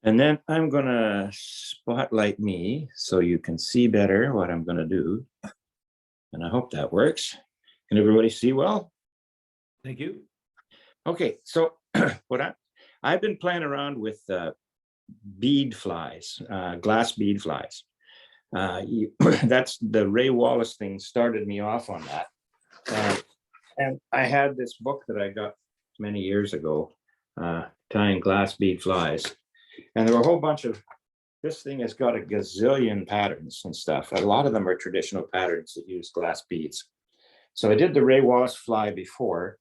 And then I'm gonna spotlight me so you can see better what I'm gonna do. And I hope that works. Can everybody see well? Thank you. Okay, so what I've been playing around with bead flies, glass bead flies. That's the Ray Wallace thing started me off on that. And I had this book that I got many years ago, tying glass bead flies. And there were a whole bunch of, this thing has got a gazillion patterns and stuff. A lot of them are traditional patterns that use glass beads. So I did the Ray Wallace fly before,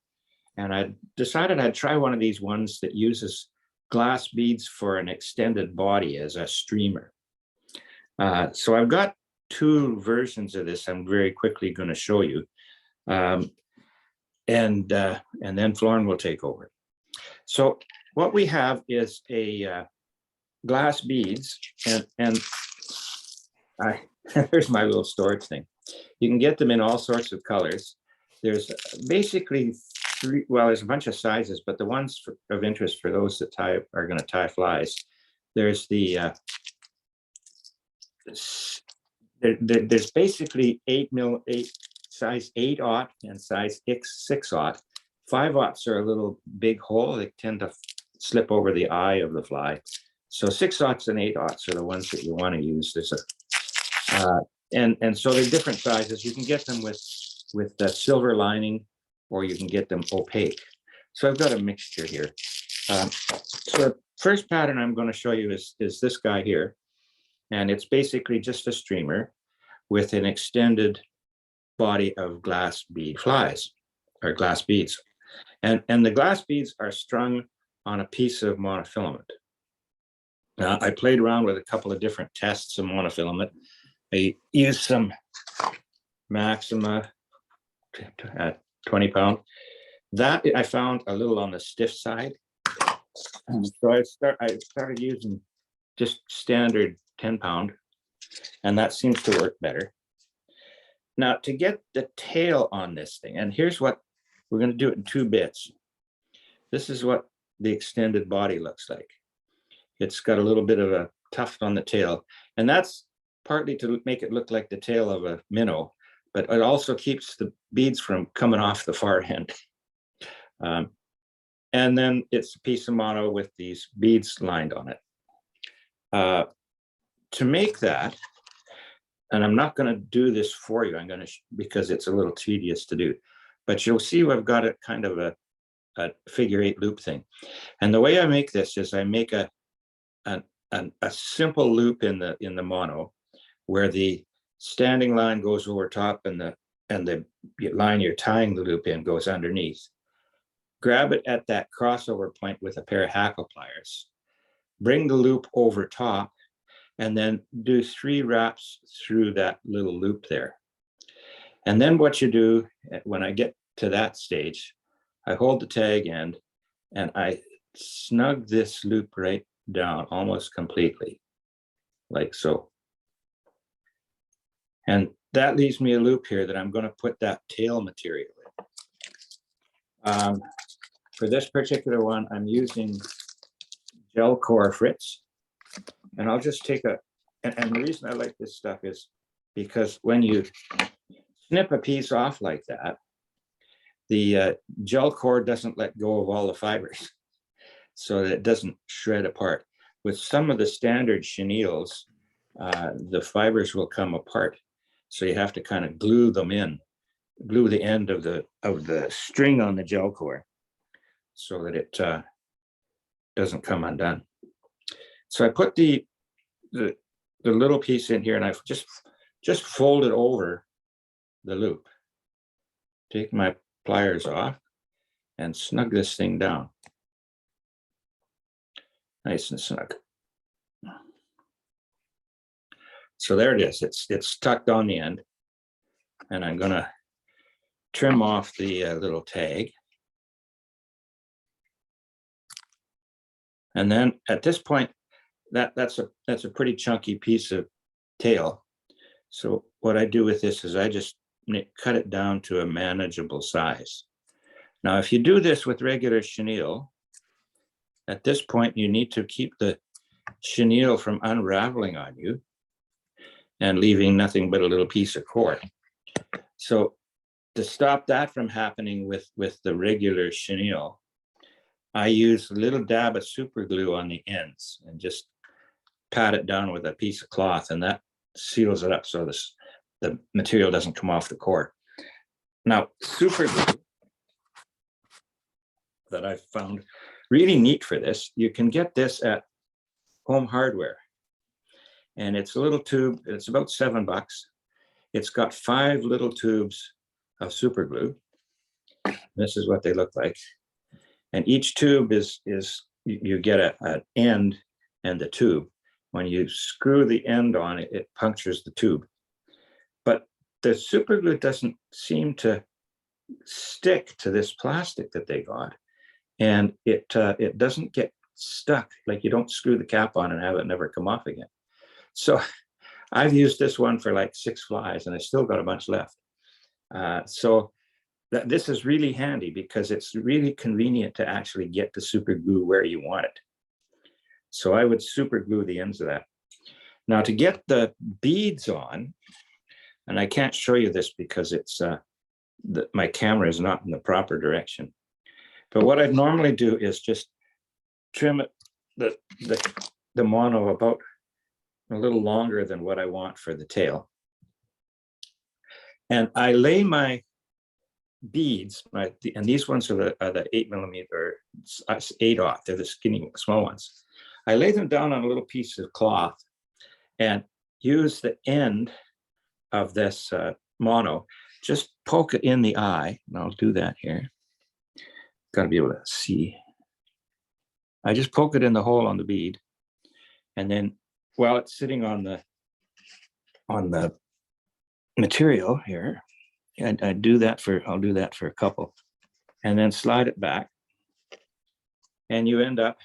and I decided I'd try one of these ones that uses glass beads for an extended body as a streamer. So I've got two versions of this I'm very quickly going to show you. And then Florin will take over. So what we have is a glass beads, and here's my little storage thing. You can get them in all sorts of colors. There's basically three, well, there's a bunch of sizes, but the ones of interest for those that are going to tie flies, there's the there's basically 8 size 8/0 and size 6/0. 5/0s are a little big hole. They tend to slip over the eye of the fly. So 6/0s and 8/0s are the ones that you want to use. There's a and so they're different sizes. You can get them with the silver lining, or you can get them opaque. So I've got a mixture here. So the first pattern I'm going to show you is this guy here, and it's basically just a streamer with an extended body of glass bead flies, or glass beads, and the glass beads are strung on a piece of monofilament. Now, I played around with a couple of different tests of monofilament. I used some Maxima at 20 pound. That I found a little on the stiff side. So I started using just standard 10 pound, and that seems to work better. Now, to get the tail on this thing, and here's what we're going to do it in 2 bits. This is what the extended body looks like. It's got a little bit of a tuft on the tail, and that's partly to make it look like the tail of a minnow, but it also keeps the beads from coming off the far end. And then it's a piece of mono with these beads lined on it. To make that, and I'm not going to do this for you, I'm going to, because it's a little tedious to do, but you'll see I've got a kind of a figure 8 loop thing. And the way I make this is I make a simple loop in the mono, where the standing line goes over top and the line you're tying the loop in goes underneath. Grab it at that crossover point with a pair of hackle pliers, bring the loop over top, and then do 3 wraps through that little loop there. And then what you do, when I get to that stage, I hold the tag end and I snug this loop right down almost completely, like so. And that leaves me a loop here that I'm going to put that tail material in. For this particular one, I'm using gel core Fritz. And I'll just take and the reason I like this stuff is because when you snip a piece off like that, the gel core doesn't let go of all the fibers, so that it doesn't shred apart. With some of the standard chenilles, the fibers will come apart. So you have to kind of glue them in, glue the end of the string on the gel core so that it doesn't come undone. So I put the little piece in here, and I've just fold it over the loop. Take my pliers off and snug this thing down. Nice and snug. So there it is. It's tucked on the end, and I'm going to trim off the little tag. And then at this point, that's a pretty chunky piece of tail. So what I do with this is I just cut it down to a manageable size. Now, if you do this with regular chenille, at this point you need to keep the chenille from unraveling on you and leaving nothing but a little piece of cord. So to stop that from happening with the regular chenille, I use a little dab of super glue on the ends and just pat it down with a piece of cloth, and that seals it up so the material doesn't come off the core. Now, super glue that I've found really neat for this, you can get this at Home Hardware. And it's a little tube, it's about $7. It's got 5 little tubes of super glue. This is what they look like. And each tube is you get an end and the tube. When you screw the end on it, it punctures the tube. But the super glue doesn't seem to stick to this plastic that they got. And it doesn't get stuck, like you don't screw the cap on and have it never come off again. So I've used this one for like 6 flies and I still got a bunch left. So this is really handy because it's really convenient to actually get the super glue where you want it. So I would super glue the ends of that. Now to get the beads on, and I can't show you this because it's my camera is not in the proper direction. But what I'd normally do is just trim it, the mono about a little longer than what I want for the tail. And I lay my beads, and these ones are the 8mm or 8/0. They're the skinny, small ones. I lay them down on a little piece of cloth and use the end of this mono, just poke it in the eye. And I'll do that here. Got to be able to see. I just poke it in the hole on the bead, and then while it's sitting on the material here, and I'll do that for a couple, and then slide it back, and you end up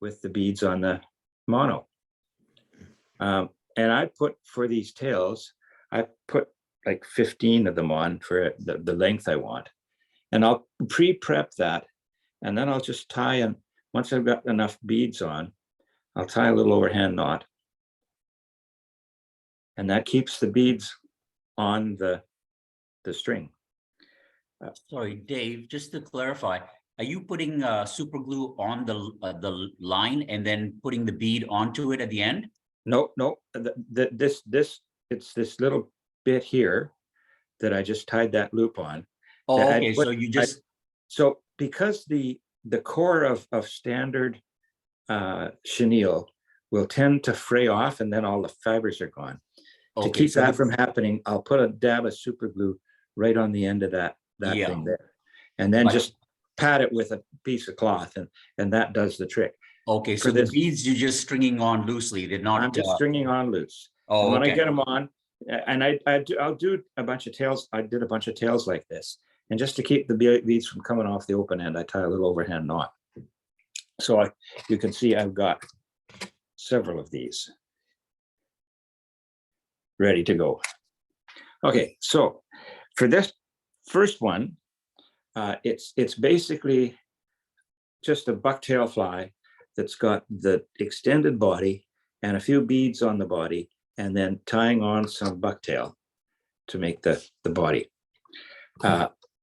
with the beads on the mono. And I put, for these tails, I put like 15 of them on for the length I want. And I'll pre-prep that, and then I'll just tie in. Once I've got enough beads on, I'll tie a little overhand knot. And that keeps the beads on the string. Sorry, Dave, just to clarify, are you putting super glue on the line and then putting the bead onto it at the end? No, it's this little bit here that I just tied that loop on. Oh, okay. So you just so because the core of standard chenille will tend to fray off, and then all the fibers are gone. To keep that from happening, I'll put a dab of super glue right on the end of that thing there, and then just pat it with a piece of cloth, and that does the trick. Okay, so the beads you're just stringing on loosely. They're not. I'm just stringing on loose. Oh, and when I get them on, and I'll do a bunch of tails. I did a bunch of tails like this. And just to keep the beads from coming off the open end, I tie a little overhand knot. So you can see I've got several of these ready to go. Okay, so for this first one, it's basically just a bucktail fly that's got the extended body and a few beads on the body, and then tying on some bucktail to make the body.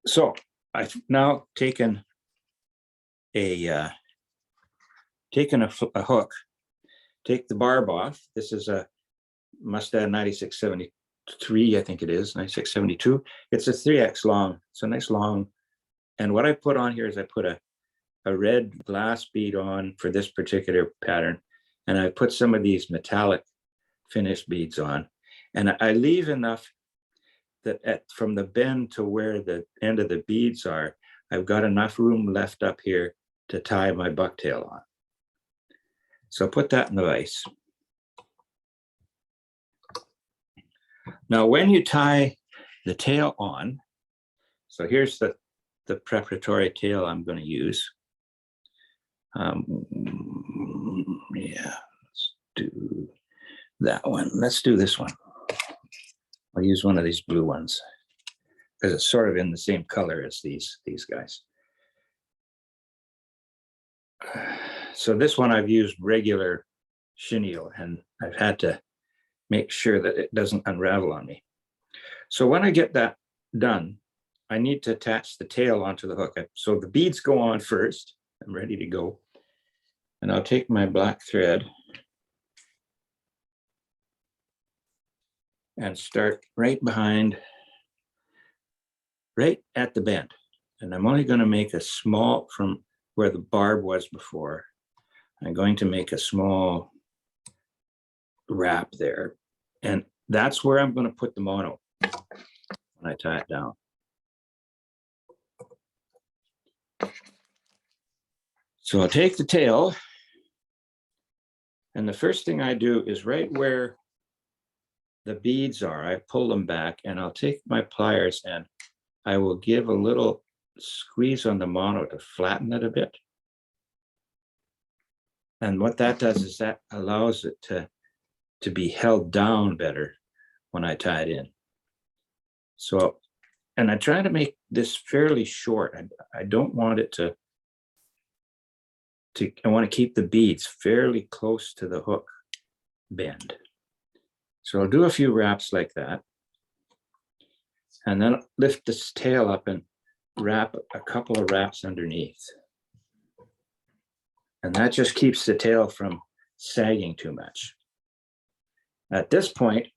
So I've now taken a hook, take the barb off. This is a Mustad 9673, I think it is, 9672. It's a 3X long. It's a nice long. And what I put on here is I put a red glass bead on for this particular pattern. And I put some of these metallic finished beads on. And I leave enough that from the bend to where the end of the beads are, I've got enough room left up here to tie my bucktail on. So put that in the vise. Now, when you tie the tail on, so here's the preparatory tail I'm going to use. Yeah, let's do that one. Let's do this one. I'll use one of these blue ones because it's sort of in the same color as these guys. So this one I've used regular chenille, and I've had to make sure that it doesn't unravel on me. So when I get that done, I need to attach the tail onto the hook. So the beads go on first. I'm ready to go. And I'll take my black thread and start right behind, right at the bend. And I'm only going to make a small, from where the barb was before, I'm going to make a small wrap there. And that's where I'm going to put the mono when I tie it down. So I'll take the tail, and the first thing I do is right where the beads are, I pull them back, and I'll take my pliers and I will give a little squeeze on the mono to flatten it a bit. And what that does is that allows it to be held down better when I tie it in. So, and I try to make this fairly short. I don't want it I want to keep the beads fairly close to the hook bend. So I'll do a few wraps like that. And then lift this tail up and wrap a couple of wraps underneath. And that just keeps the tail from sagging too much. At this point,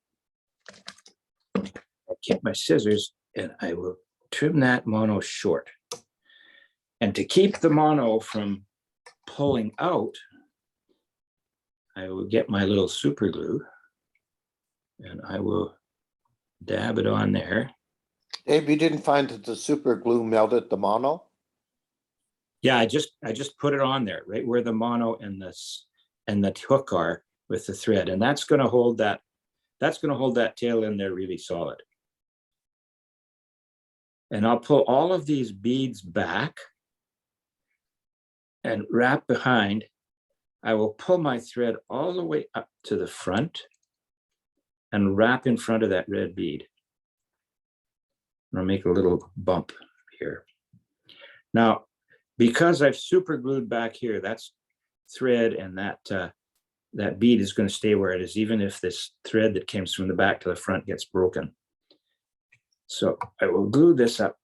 I'll get my scissors and I will trim that mono short. And to keep the mono from pulling out, I will get my little super glue and I will dab it on there. Dave, you didn't find that the super glue melted the mono? Yeah, I just put it on there, right where the mono and the hook are with the thread, and that's going to hold that. That's going to hold that tail in there really solid. And I'll pull all of these beads back and wrap behind. I will pull my thread all the way up to the front and wrap in front of that red bead. I'll make a little bump here. Now, because I've super glued back here, that's thread, and that bead is going to stay where it is, even if this thread that comes from the back to the front gets broken. So I will glue this up,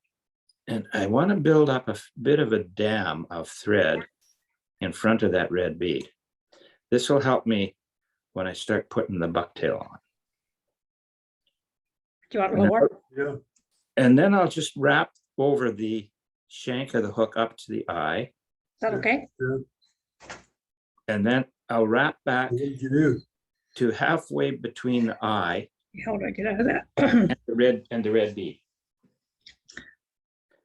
and I want to build up a bit of a dam of thread in front of that red bead. This will help me when I start putting the bucktail on. Do you want lower? Yeah. And then I'll just wrap over the shank of the hook up to the eye. Is that okay? Yeah. And then I'll wrap back What did you do? to halfway between the eye How do I get out of that? and the red bead.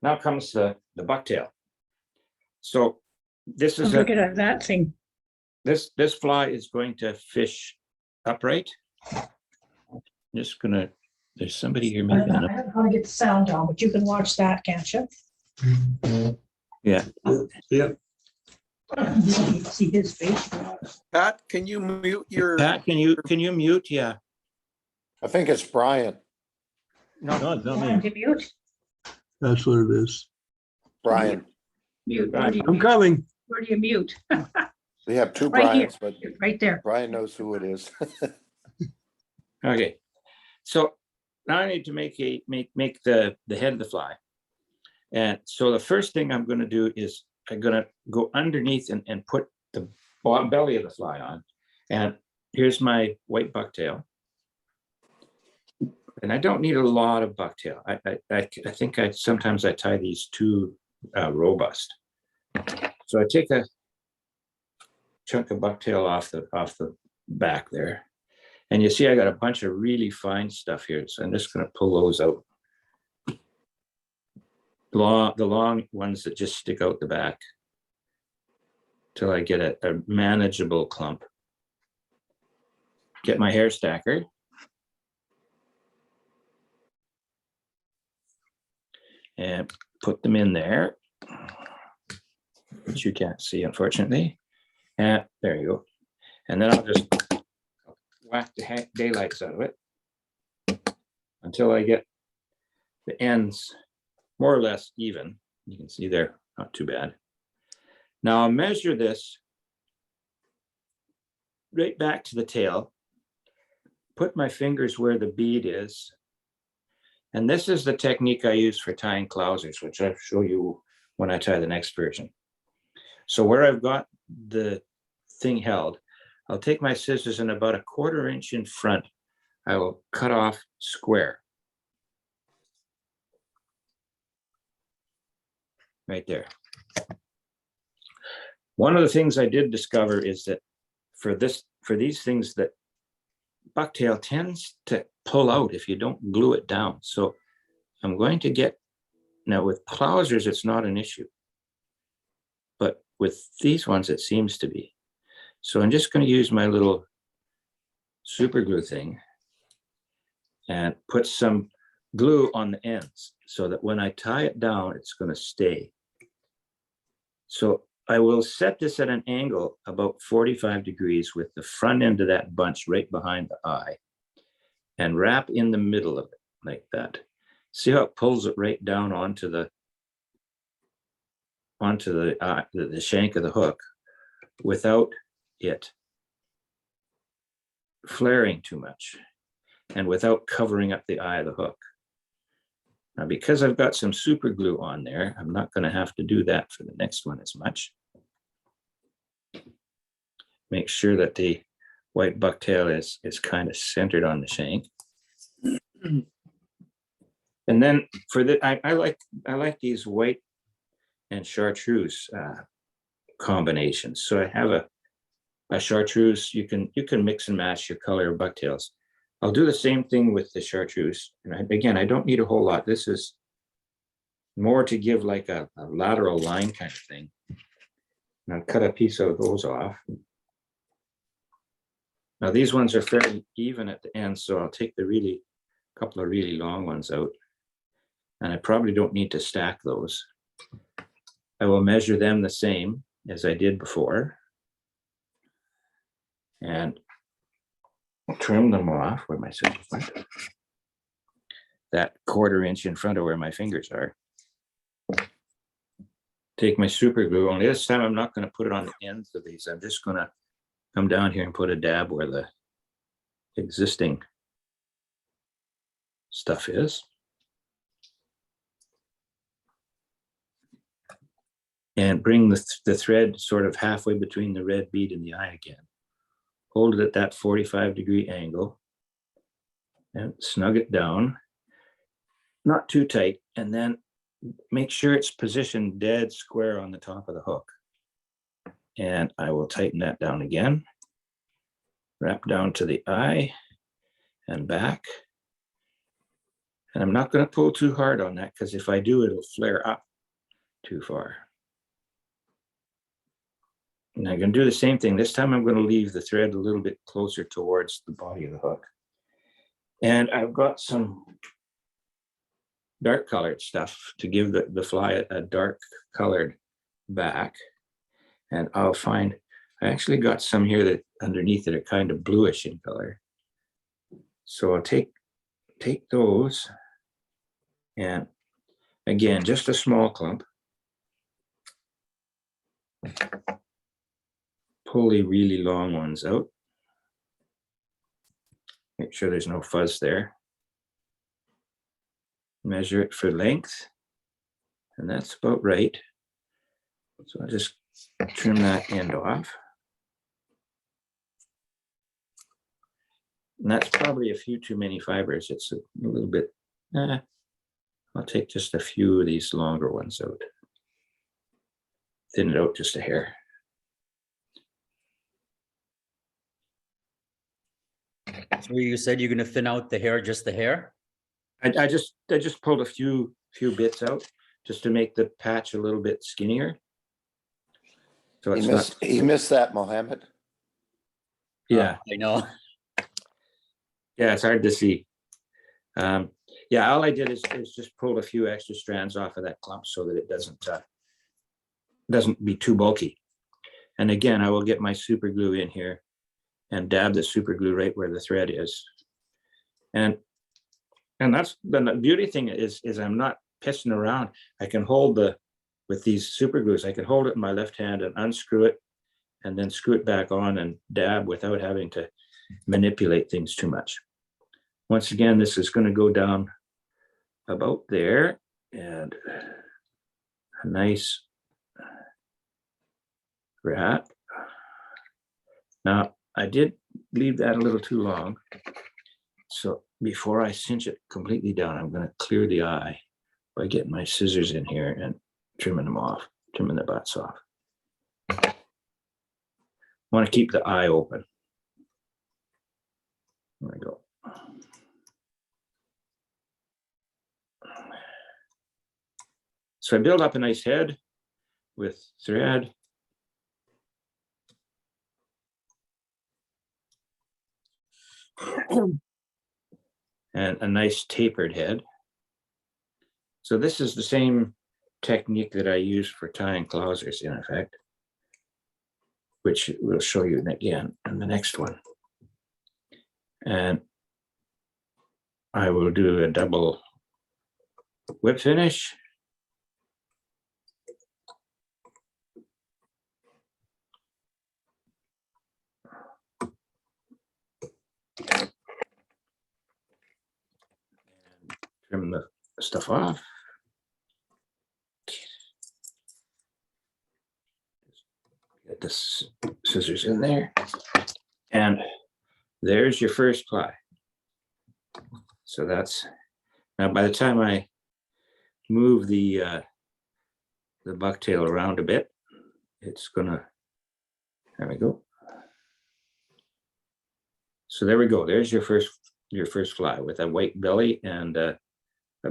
Now comes the bucktail. So this How is do I get out of that thing? this fly is going to fish upright. I'm just gonna, there's somebody here I making don't it. know how to get the sound down, but you can watch that, can't you? Yeah. Yeah. See his face. Pat, can you mute your? Pat, can you mute? Yeah. I think it's Brian. No, Not Want me. to mute? That's what it is. Brian. Mute. Right. I'm coming. Where do you mute? We have two Right here. Brians, but Right there. Brian knows who it is. Okay. So now I need to make the head of the fly. And so the first thing I'm going to do is I'm going to go underneath and put the belly of the fly on. And here's my white bucktail. And I don't need a lot of bucktail. I think sometimes I tie these too robust. So I take a chunk of bucktail off the back there. And you see I got a bunch of really fine stuff here. So I'm just going to pull those out. The long ones that just stick out the back till I get a manageable clump. Get my hair stacker. And put them in there, which you can't see, unfortunately. And there you go. And then I'll just whack the daylights out of it until I get the ends more or less even. You can see there, not too bad. Now I'll measure this right back to the tail, put my fingers where the bead is. And this is the technique I use for tying Clousers, which I'll show you when I tie the next version. So where I've got the thing held, I'll take my scissors and about a 1/4 inch in front, I will cut off square. Right there. One of the things I did discover is that for these things that Bucktail tends to pull out if you don't glue it down. So I'm going to get, now with Clousers, it's not an issue, but with these ones, it seems to be. So I'm just going to use my little super glue thing and put some glue on the ends so that when I tie it down, it's going to stay. So I will set this at an angle about 45 degrees with the front end of that bunch right behind the eye and wrap in the middle of it like that. See how it pulls it right down onto the shank of the hook without it flaring too much and without covering up the eye of the hook. Now, because I've got some super glue on there, I'm not going to have to do that for the next one as much. Make sure that the white bucktail is kind of centered on the shank. And then for the, I like these white and chartreuse combinations. So I have a chartreuse. You can mix and match your color of bucktails. I'll do the same thing with the chartreuse. And again, I don't need a whole lot. This is more to give like a lateral line kind of thing. And I'll cut a piece of those off. Now these ones are fairly even at the end, so I'll take the couple of really long ones out. And I probably don't need to stack those. I will measure them the same as I did before. And trim them off where my scissors went. That 1/4 inch in front of where my fingers are. Take my super glue, only this time I'm not going to put it on the ends of these. I'm just going to come down here and put a dab where the existing stuff is. And bring the thread sort of halfway between the red bead and the eye again. Hold it at that 45-degree angle and snug it down, not too tight, and then make sure it's positioned dead square on the top of the hook. And I will tighten that down again, wrap down to the eye and back. And I'm not going to pull too hard on that because if I do, it'll flare up too far. And I'm going to do the same thing. This time I'm going to leave the thread a little bit closer towards the body of the hook. And I've got some dark colored stuff to give the fly a dark colored back. And I'll find, I actually got some here that underneath it are kind of bluish in color. So I'll take those and again, just a small clump. Pull the really long ones out. Make sure there's no fuzz there. Measure it for length. And that's about right. So I'll just trim that end off. And that's probably a few too many fibers. It's a little bit, I'll take just a few of these longer ones out. Thin it out just a hair. So you said you're going to thin out the hair, just the hair? I just pulled a few bits out just to make the patch a little bit skinnier. So it's He missed that, Mohammed. Yeah, I know. yeah, it's hard to see. Yeah, all I did is just pulled a few extra strands off of that clump so that it doesn't be too bulky. And again, I will get my super glue in here and dab the super glue right where the thread is. And that's the beauty thing is I'm not pissing around. I can hold with these super glues, I can hold it in my left hand and unscrew it and then screw it back on and dab without having to manipulate things too much. Once again, this is going to go down about there, and a nice wrap. Now, I did leave that a little too long. So before I cinch it completely down, I'm going to clear the eye by getting my scissors in here and trimming them off, trimming the butts off. I want to keep the eye open. There we go. So I build up a nice head with thread. And a nice tapered head. So this is the same technique that I use for tying Clousers, in effect, which we'll show you again in the next one. And I will do a double whip finish. Trim the stuff off. Get the scissors in there. And there's your first ply. So that's, now by the time I move the bucktail around a bit, it's gonna, there we go. So there we go. There's your first fly with a white belly and a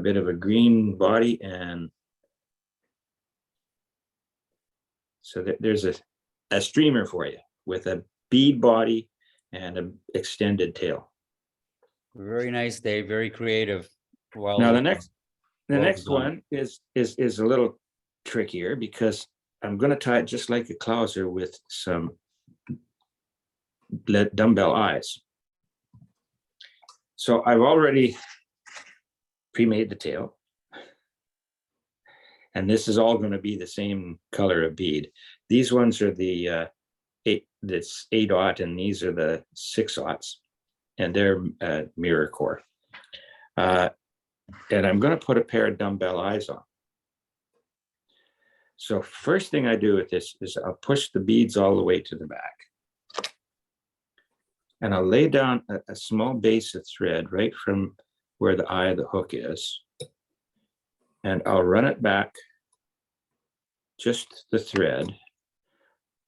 bit of a green body, and so there's a streamer for you with a bead body and an extended tail. Very nice, Dave. Very creative. Well, Now the next done. one is a little trickier because I'm going to tie it just like a Clouser with some dumbbell eyes. So I've already pre-made the tail, and this is all going to be the same color of bead. These ones are the 8/0, and these are the 6/0, and they're mirror core. And I'm going to put a pair of dumbbell eyes on. So first thing I do with this is I'll push the beads all the way to the back. And I'll lay down a small base of thread right from where the eye of the hook is. And I'll run it back, just the thread,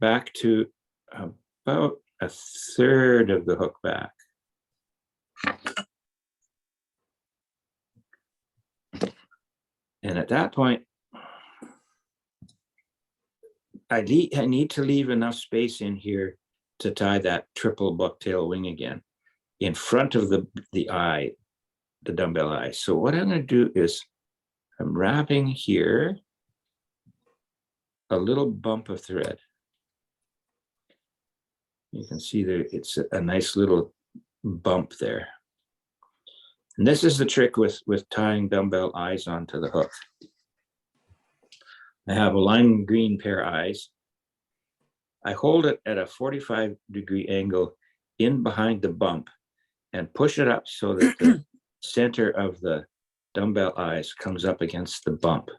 back to about a third of the hook back. And at that point, I need to leave enough space in here to tie that triple bucktail wing again in front of the eye, the dumbbell eye. So what I'm going to do is I'm wrapping here a little bump of thread. You can see there, it's a nice little bump there. And this is the trick with tying dumbbell eyes onto the hook. I have a lime green pair of eyes. I hold it at a 45-degree angle in behind the bump and push it up so that the center of the dumbbell eyes comes up against the bump.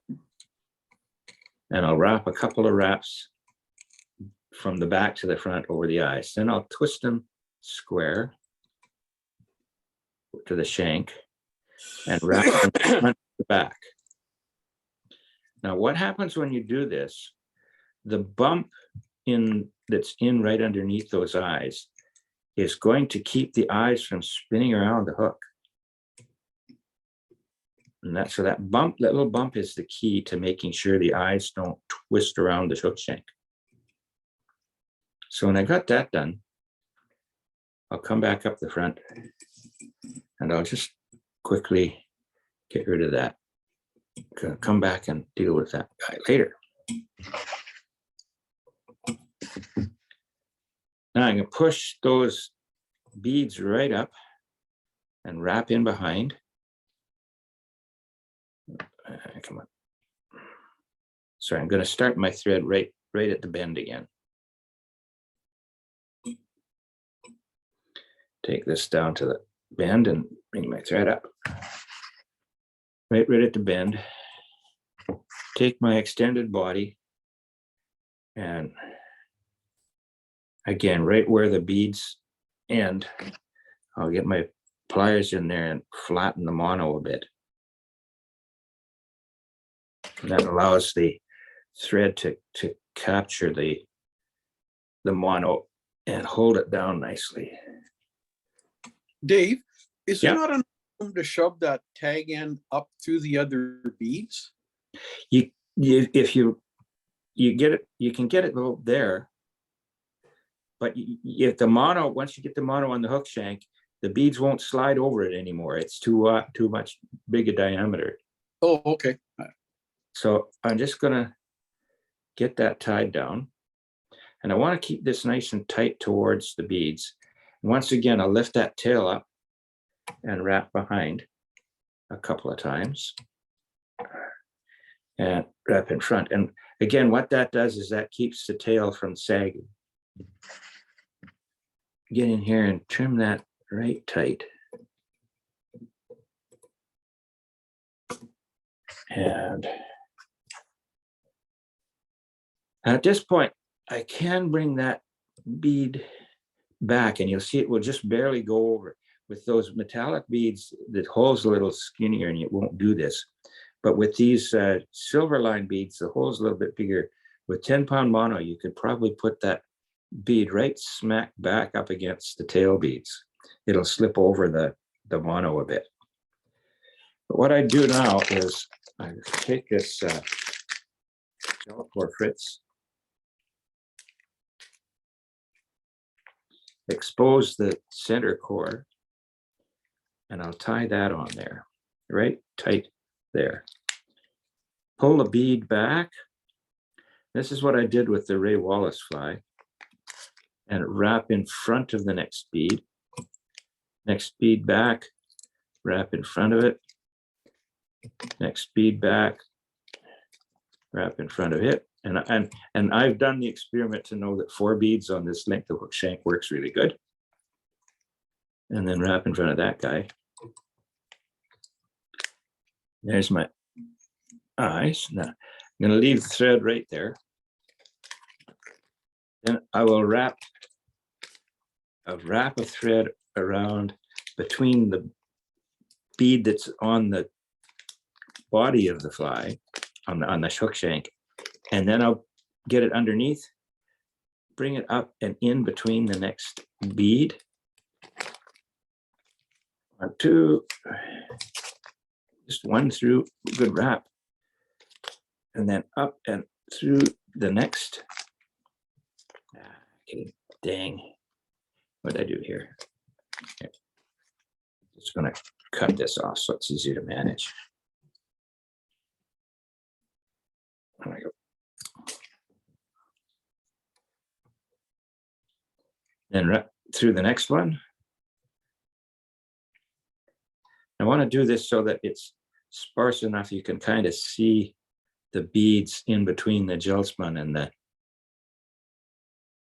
And I'll wrap a couple of wraps from the back to the front over the eyes. Then I'll twist them square to the shank and wrap them front to the back. Now, what happens when you do this? The bump that's in right underneath those eyes is going to keep the eyes from spinning around the hook. And so that little bump is the key to making sure the eyes don't twist around the hook shank. So when I got that done, I'll come back up the front and I'll just quickly get rid of that. Come back and deal with that guy later. Now I'm going to push those beads right up and wrap in behind. Come on. So I'm going to start my thread right at the bend again. take this down to the bend and bring my thread up. Right at the bend. Take my extended body and again, right where the beads end, I'll get my pliers in there and flatten the mono a bit. And that allows the thread to capture the mono and hold it down nicely. Dave, is Yeah. there not enough room to shove that tag end up through the other beads? If you get it, you can get it there. But if the mono, once you get the mono on the hook shank, the beads won't slide over it anymore. It's too much big a diameter. Oh, okay. So I'm just gonna get that tied down. And I want to keep this nice and tight towards the beads. And once again, I'll lift that tail up and wrap behind a couple of times. And wrap in front. And again, what that does is that keeps the tail from sagging. Get in here and trim that right tight. And at this point, I can bring that bead back and you'll see it will just barely go over. With those metallic beads, the hole's a little skinnier and it won't do this. But with these silver line beads, the hole's a little bit bigger. With 10-pound mono, you could probably put that bead right smack back up against the tail beads. It'll slip over the mono a bit. But what I do now is I take this for Fritz, expose the center core, and I'll tie that on there, right tight there. Pull the bead back. This is what I did with the Ray Wallace fly. And wrap in front of the next bead. Next bead back, wrap in front of it. Next bead back, wrap in front of it. And I've done the experiment to know that 4 beads on this length of hook shank works really good. And then wrap in front of that guy. There's my eyes. Now I'm going to leave the thread right there. Then I will wrap a thread around between the bead that's on the body of the fly, on the hook shank, and then I'll get it underneath, bring it up and in between the next bead. 1, 2, just 1 through, good wrap, and then up and through the next. Okay, dang, what did I do here? Okay. Just gonna cut this off so it's easier to manage. There we go. Then through the next one. I want to do this so that it's sparse enough you can kind of see the beads in between the gel spun and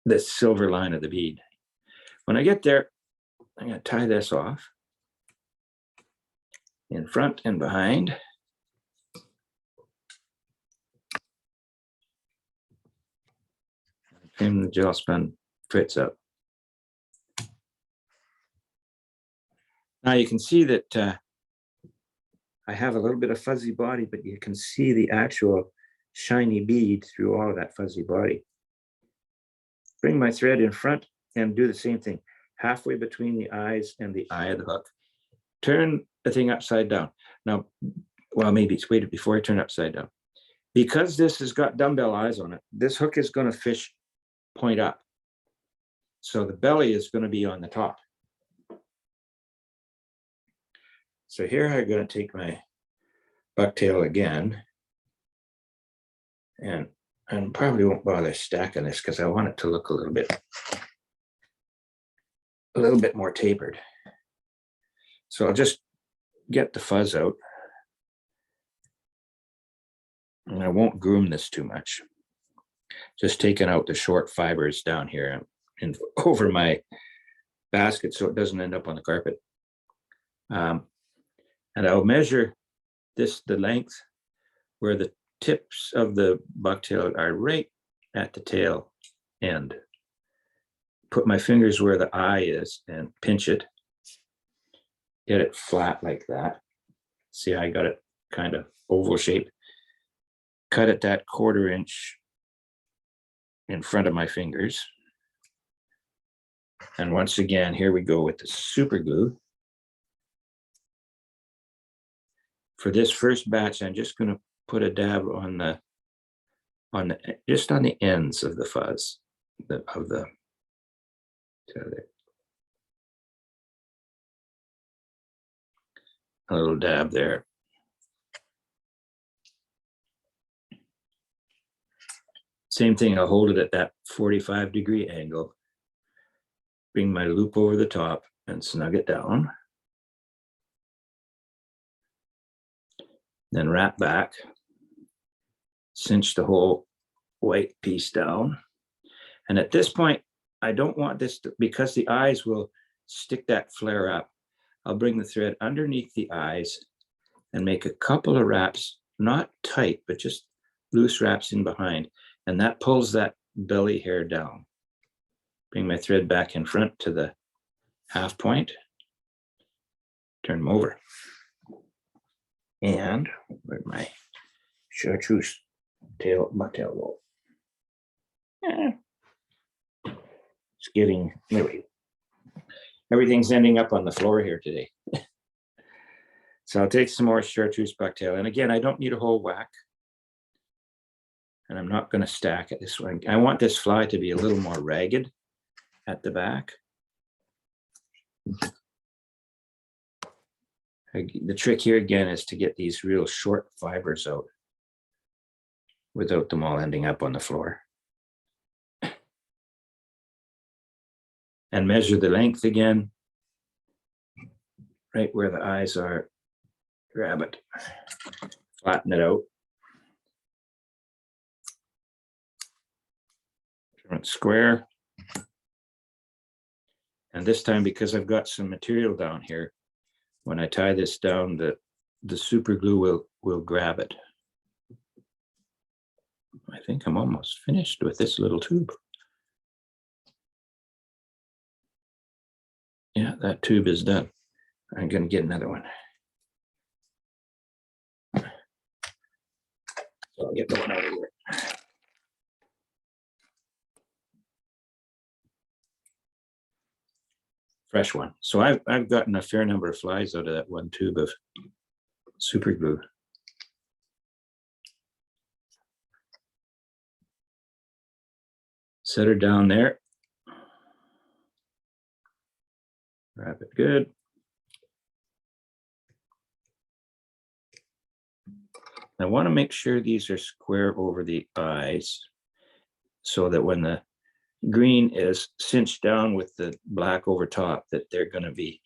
the silver line of the bead. When I get there, I'm going to tie this off in front and behind. Trim the gel spun Fritz up. Now you can see that I have a little bit of fuzzy body, but you can see the actual shiny bead through all of that fuzzy body. Bring my thread in front and do the same thing, halfway between the eyes and the eye of the hook. Turn the thing upside down. Now, well, maybe it's waited before I turn it upside down. Because this has got dumbbell eyes on it, this hook is going to fish point up. So the belly is going to be on the top. So here I'm going to take my bucktail again, and probably won't bother stacking this because I want it to look a little bit more tapered. So I'll just get the fuzz out, and I won't groom this too much. Just taking out the short fibers down here and over my basket so it doesn't end up on the carpet. And I'll measure this, the length where the tips of the bucktail are right at the tail end. Put my fingers where the eye is and pinch it. Get it flat like that. See, I got it kind of oval shape. Cut it that 1/4 inch in front of my fingers. And once again, here we go with the super glue. For this first batch, I'm just going to put a dab on the just on the ends of the fuzz a little dab there. Same thing, I'll hold it at that 45-degree angle. Bring my loop over the top and snug it down. Then wrap back. Cinch the whole white piece down. And at this point, I don't want this to, because the eyes will stick that flare up. I'll bring the thread underneath the eyes and make a couple of wraps, not tight, but just loose wraps in behind. And that pulls that belly hair down. Bring my thread back in front to the 1/2 point. Turn them over. And where'd my Chartreuse bucktail go? It's getting, anyway, everything's ending up on the floor here today. So I'll take some more Chartreuse bucktail. And again, I don't need a whole whack. And I'm not going to stack it this way. I want this fly to be a little more ragged at the back. The trick here again is to get these real short fibers out without them all ending up on the floor. And measure the length again, right where the eyes are. Grab it, flatten it out. Turn it square. And this time, because I've got some material down here, when I tie this down, the super glue will grab it. I think I'm almost finished with this little tube. Yeah, that tube is done. I'm going to get another one. So I'll get the one out of here. Fresh one. So I've gotten a fair number of flies out of that one tube of super glue. Set her down there. Wrap it good. I want to make sure these are square over the eyes so that when the green is cinched down with the black over top, that they're going to be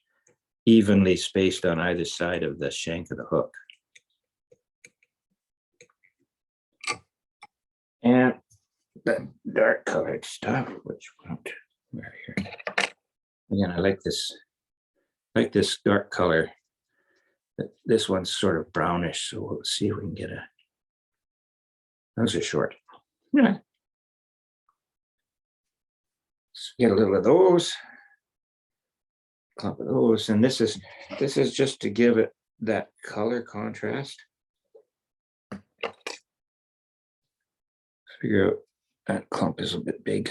evenly spaced on either side of the shank of the hook. And the dark colored stuff, which won't, right here. Again, I like this dark color. This one's sort of brownish, so we'll see if we can get a, those are short. Yeah. Get a little of those, clump of those, and this is just to give it that color contrast. Figure out that clump is a bit big.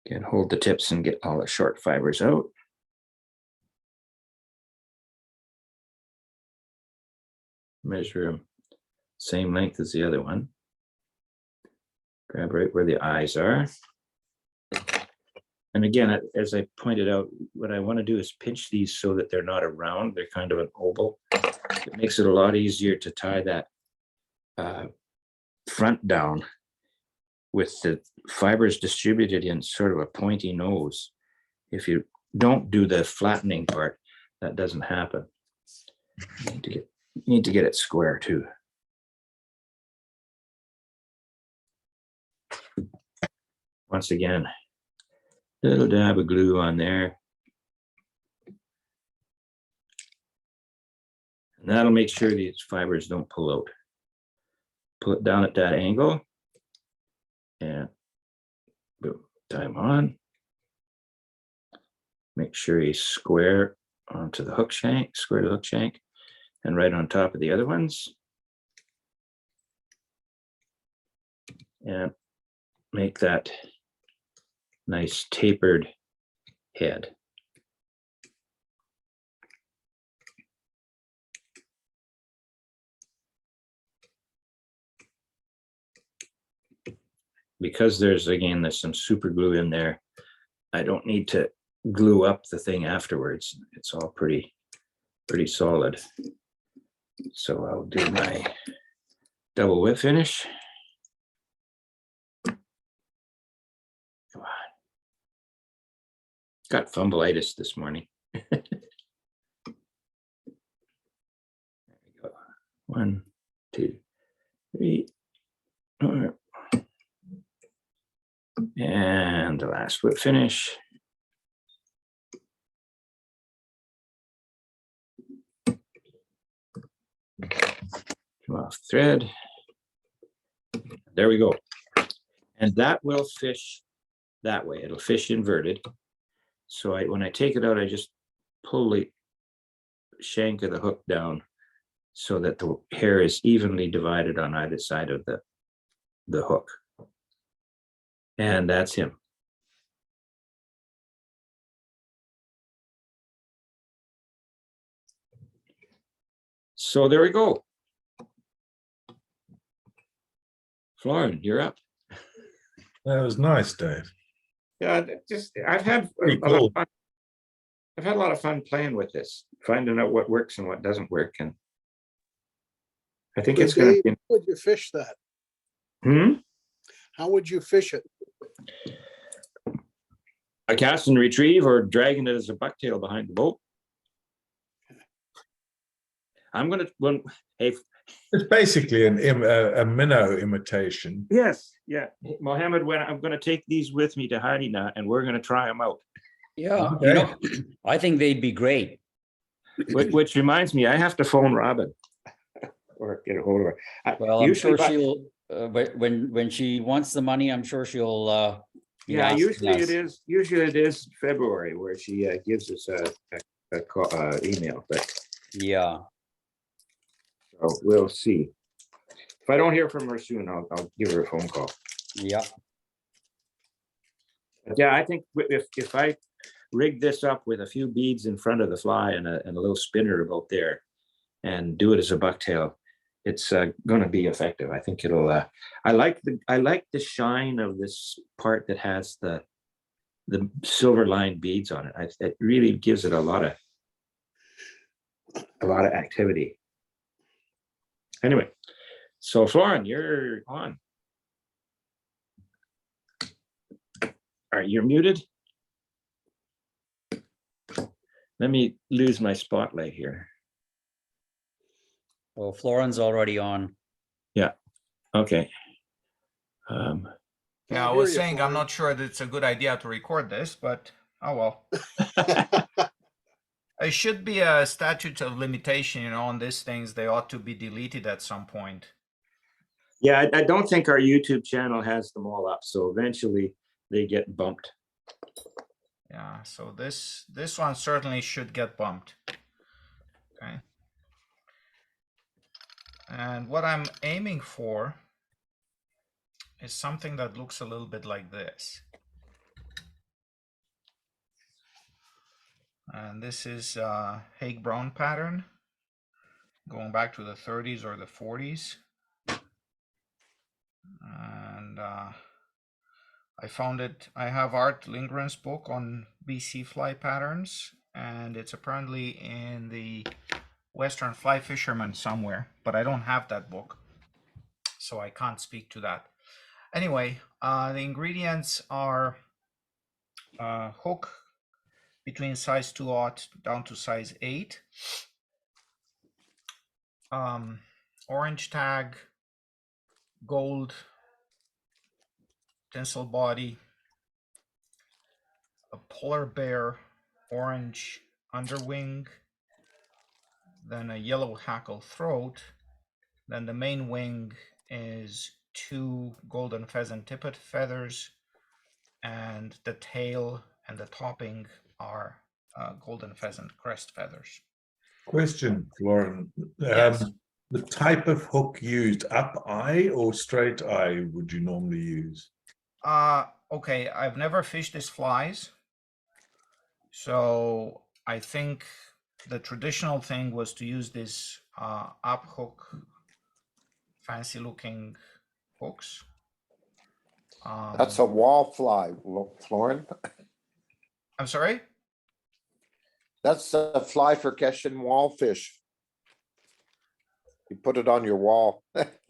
Again, hold the tips and get all the short fibers out. Measure them same length as the other one. Grab right where the eyes are. And again, as I pointed out, what I want to do is pinch these so that they're not a round, they're kind of an oval. It makes it a lot easier to tie that front down with the fibers distributed in sort of a pointy nose. If you don't do the flattening part, that doesn't happen. You need to get it square too. Once again, Little dab of glue on there. And that'll make sure these fibers don't pull out. Pull it down at that angle. And boom, time on. Make sure he's square onto the hook shank, square to the hook shank, and right on top of the other ones. And make that nice tapered head. Because there's some super glue in there, I don't need to glue up the thing afterwards. It's all pretty solid. So I'll do my double whip finish. Come on. Got fumbleitis this morning. There we go. 1, 2, 3, 4. And the last whip finish. Come off thread. There we go. And that will fish that way. It'll fish inverted. So when I take it out, I just pull the shank of the hook down so that the hair is evenly divided on either side of the hook. And that's him. So there we go. Florin, you're up. That was nice, Dave. Yeah, I've had Pretty a lot cool. of fun. I've had a lot of fun playing with this, finding out what works and what doesn't work, and I think it's going to be. How would you fish that? How would you fish it? A cast and retrieve, or dragging it as a bucktail behind the boat. I'm going to hey. It's basically a minnow imitation. Yes, yeah, Mohammed. When I'm going to take these with me to Haida, and we're going to try them out. Yeah, Okay. you know, I think they'd be great. Which reminds me, I have to phone Robin or get a hold of her. Well, I'm Usually sure she'll, when she wants the money, I'm sure she'll, be Yeah, asking us. usually it is February where she gives us a call, email, but Yeah, so we'll see. If I don't hear from her soon, I'll give her a phone call. yeah. But yeah, I think if I rig this up with a few beads in front of the fly and a little spinner about there and do it as a bucktail, it's going to be effective. I think it'll. I like the shine of this part that has the silver lined beads on it. It really gives it a lot of activity. Anyway, so Florin, you're on. All right, you're muted. Let me lose my spotlight here. Well, Florin's already on. Yeah. Okay. Yeah, I Can't was hear you, saying I'm Florin. not sure that it's a good idea to record this, but oh well. It should be a statute of limitation, you know, on these things. They ought to be deleted at some point. Yeah, I don't think our YouTube channel has them all up, so eventually they get bumped. Yeah, so this one certainly should get bumped. Okay. And what I'm aiming for is something that looks a little bit like this. And this is Haig Brown pattern, going back to the 30s or the 40s. And I found it, I have Art Lindgren's book on BC fly patterns, and it's apparently in the Western Fly Fisherman somewhere, but I don't have that book, so I can't speak to that. Anyway, the ingredients are hook between size 2/0 down to size 8, orange tag, gold tinsel body, polar bear orange underwing, then a yellow hackle throat, then the main wing is 2 golden pheasant tippet feathers, and the tail and the topping are golden pheasant crest feathers. Question, Florin. Yes. The type of hook used, up eye or straight eye, would you normally use? Okay, I've never fished these flies, so I think the traditional thing was to use this up hook, fancy looking hooks. That's a wall fly, Florin. I'm sorry? That's a fly for catching wall fish. You put it on your wall.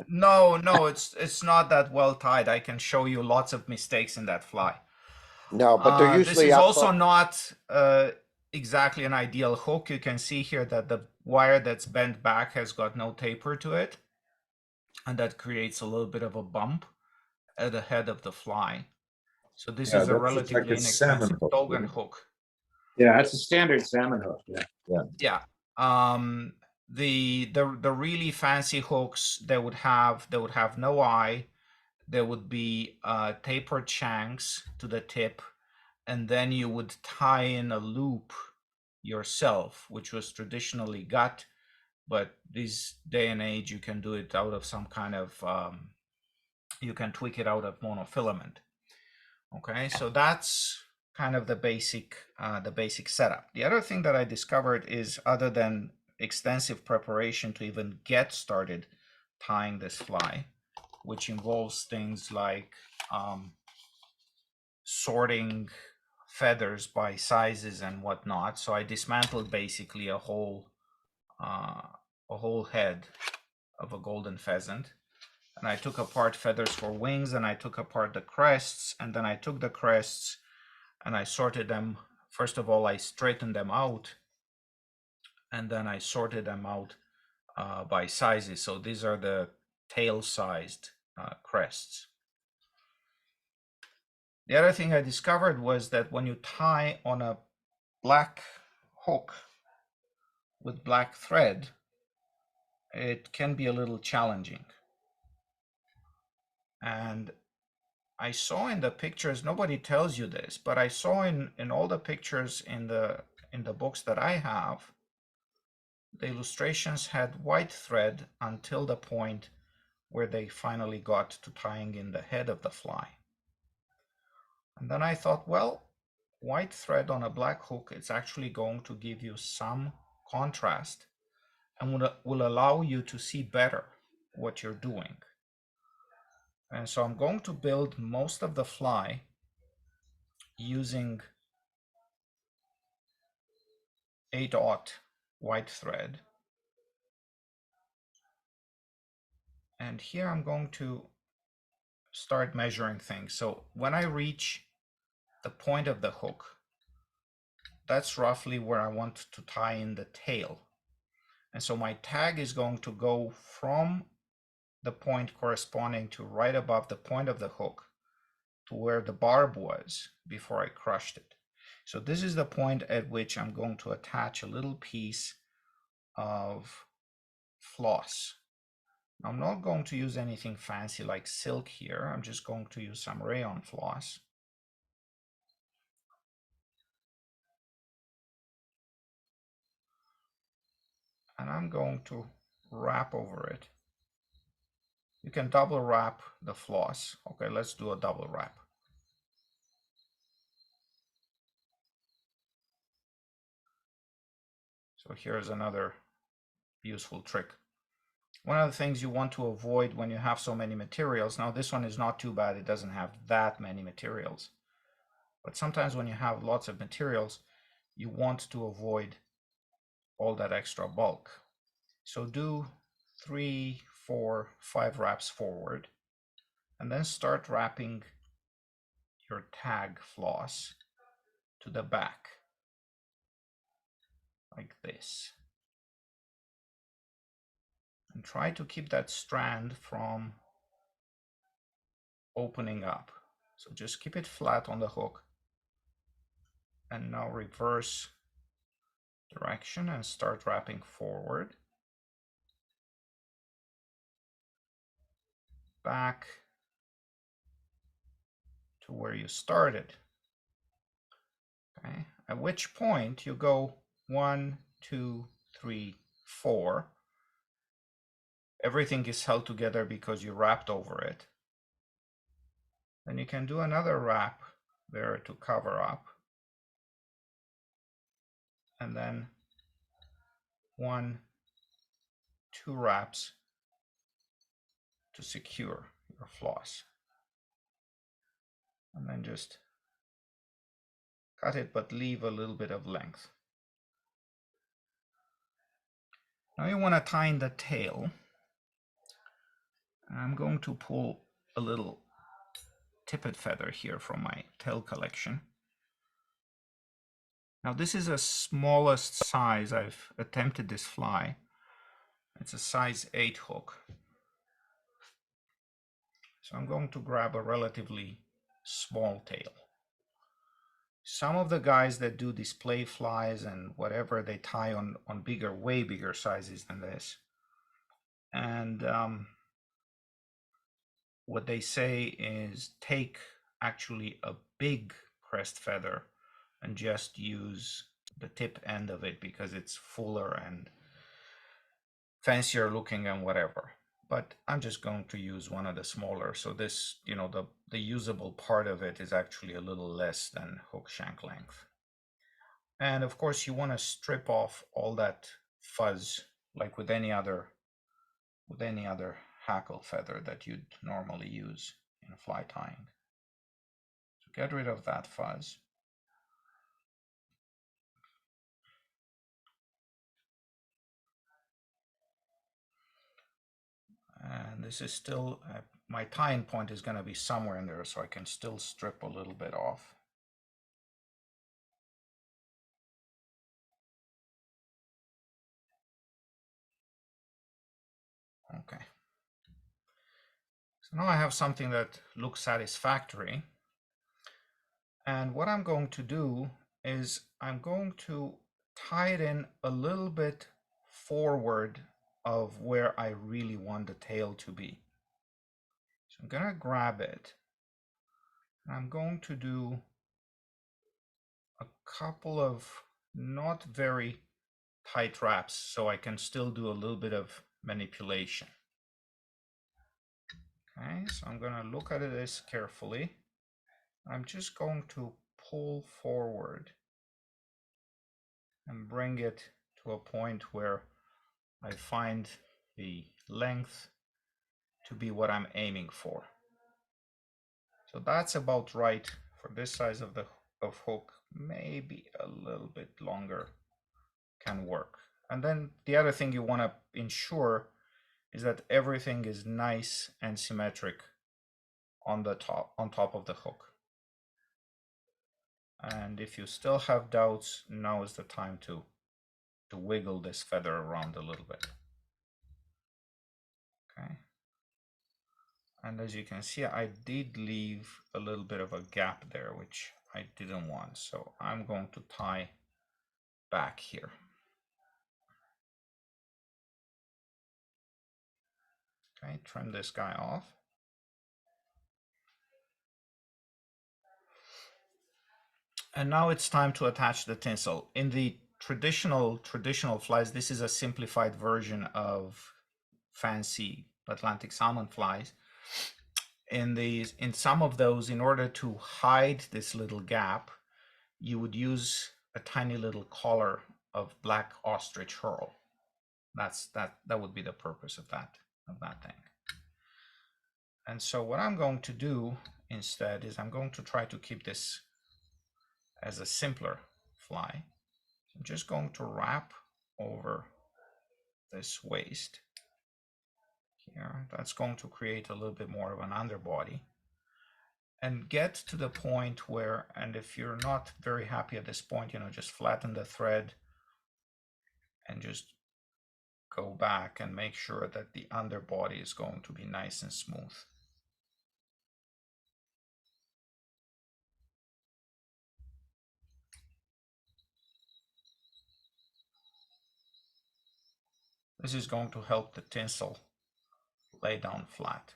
No, it's not that well tied. I can show you lots of mistakes in that fly. No, but they're This usually is up. also not exactly an ideal hook. You can see here that the wire that's bent back has got no taper to it, and that creates a little bit of a bump at the head of the fly. So this Yeah, is a that looks relatively like a salmon inexpensive hook, Dogan wouldn't it? hook. Yeah, it's a standard salmon hook. Yeah. Yeah. The really fancy hooks, they would have no eye. There would be tapered shanks to the tip, and then you would tie in a loop yourself, which was traditionally gut, but this day and age you can do it out of some kind of you can tweak it out of monofilament. Okay, so that's kind of the basic setup. The other thing that I discovered is, other than extensive preparation to even get started tying this fly, which involves things like sorting feathers by sizes and whatnot. So I dismantled basically a whole head of a golden pheasant, and I took apart feathers for wings, and I took apart the crests, and then I took the crests and I sorted them. First of all, I straightened them out, and then I sorted them out by sizes. So these are the tail-sized crests. The other thing I discovered was that when you tie on a black hook with black thread, it can be a little challenging. And I saw in the pictures, nobody tells you this, but I saw in all the pictures in the books that I have, the illustrations had white thread until the point where they finally got to tying in the head of the fly. And then I thought, well, white thread on a black hook, it's actually going to give you some contrast and will allow you to see better what you're doing. And so I'm going to build most of the fly using 8/0 white thread. And here I'm going to start measuring things. So when I reach the point of the hook, that's roughly where I want to tie in the tail. And so my tag is going to go from the point corresponding to right above the point of the hook to where the barb was before I crushed it. So this is the point at which I'm going to attach a little piece of floss. I'm not going to use anything fancy like silk here. I'm just going to use some rayon floss. And I'm going to wrap over it. You can double wrap the floss. Okay, let's do a double wrap. So here's another useful trick. One of the things you want to avoid when you have so many materials, now this one is not too bad, it doesn't have that many materials. But sometimes when you have lots of materials, you want to avoid all that extra bulk. So do 3, 4, 5 wraps forward, and then start wrapping your tag floss to the back, like this. And try to keep that strand from opening up. So just keep it flat on the hook. And now reverse direction and start wrapping forward. Back to where you started. Okay, at which point you go 1, 2, 3, 4. Everything is held together because you wrapped over it. Then you can do another wrap there to cover up. And then 1, 2 wraps to secure your floss. And then just cut it, but leave a little bit of length. Now you want to tie in the tail. I'm going to pull a little tippet feather here from my tail collection. Now this is the smallest size I've attempted this fly. It's a size 8 hook. So I'm going to grab a relatively small tail. Some of the guys that do display flies and whatever, they tie on bigger, way bigger sizes than this. And what they say is take actually a big crest feather and just use the tip end of it because it's fuller and fancier looking and whatever. But I'm just going to use one of the smaller. So this, you know, the usable part of it is actually a little less than hook shank length. And of course you want to strip off all that fuzz like with any other hackle feather that you'd normally use in fly tying. So get rid of that fuzz. And this is still, my tying point is going to be somewhere in there, so I can still strip a little bit off. Okay. So now I have something that looks satisfactory. And what I'm going to do is I'm going to tie it in a little bit forward of where I really want the tail to be. So I'm going to grab it. And I'm going to do a couple of not very tight wraps so I can still do a little bit of manipulation. Okay, so I'm going to look at this carefully. I'm just going to pull forward and bring it to a point where I find the length to be what I'm aiming for. So that's about right for this size of hook. Maybe a little bit longer can work. And then the other thing you want to ensure is that everything is nice and symmetric on top of the hook. And if you still have doubts, now is the time to wiggle this feather around a little bit. Okay. And as you can see, I did leave a little bit of a gap there, which I didn't want. So I'm going to tie back here. Okay, trim this guy off. And now it's time to attach the tinsel. In the traditional flies, this is a simplified version of fancy Atlantic salmon flies. In some of those, in order to hide this little gap, you would use a tiny little collar of black ostrich herl. That would be the purpose of that thing. And so what I'm going to do instead is I'm going to try to keep this as a simpler fly. I'm just going to wrap over this waist here. That's going to create a little bit more of an underbody. And get to the point where, and if you're not very happy at this point, you know, just flatten the thread and just go back and make sure that the underbody is going to be nice and smooth. This is going to help the tinsel lay down flat.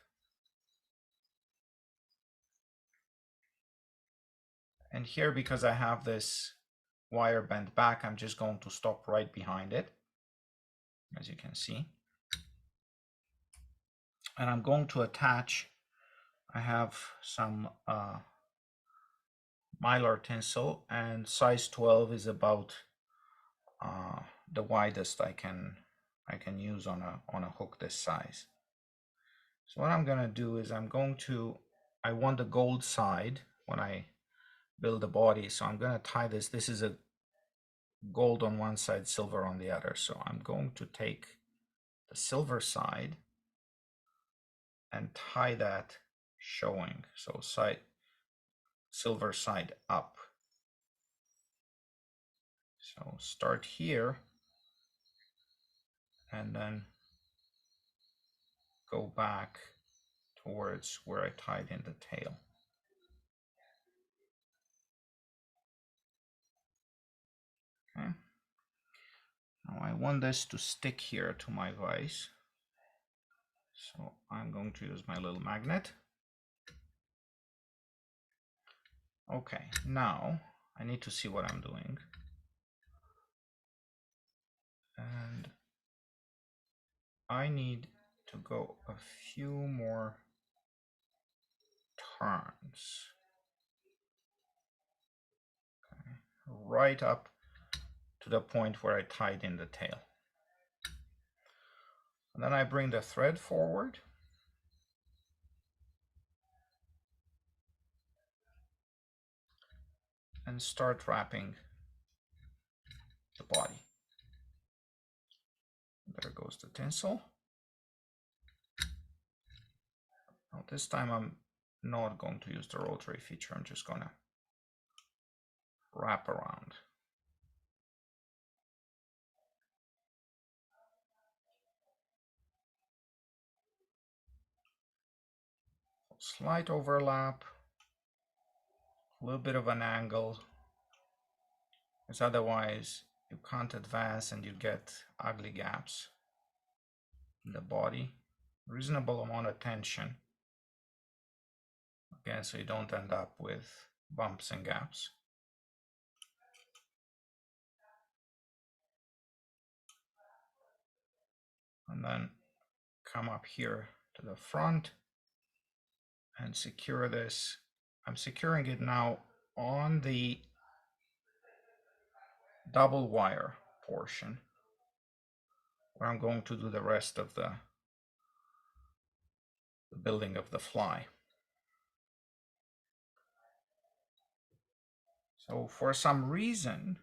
And here, because I have this wire bent back, I'm just going to stop right behind it, as you can see. And I'm going to attach, I have some mylar tinsel, and size 12 is about the widest I can use on a hook this size. So what I'm going to do is I want the gold side when I build the body, so I'm going to tie this. This is a gold on one side, silver on the other. So I'm going to take the silver side and tie that showing. So silver side up. So start here and then go back towards where I tied in the tail. Okay. Now I want this to stick here to my vise. So I'm going to use my little magnet. Okay, now I need to see what I'm doing. And I need to go a few more turns. Okay, right up to the point where I tied in the tail. And then I bring the thread forward. And start wrapping the body. There goes the tinsel. Now this time I'm not going to use the rotary feature. I'm just going to wrap around. Slight overlap, a little bit of an angle, because otherwise you can't advance and you get ugly gaps in the body. Reasonable amount of tension, again, so you don't end up with bumps and gaps. And then come up here to the front and secure this. I'm securing it now on the double wire portion where I'm going to do the rest of the building of the fly. So for some reason,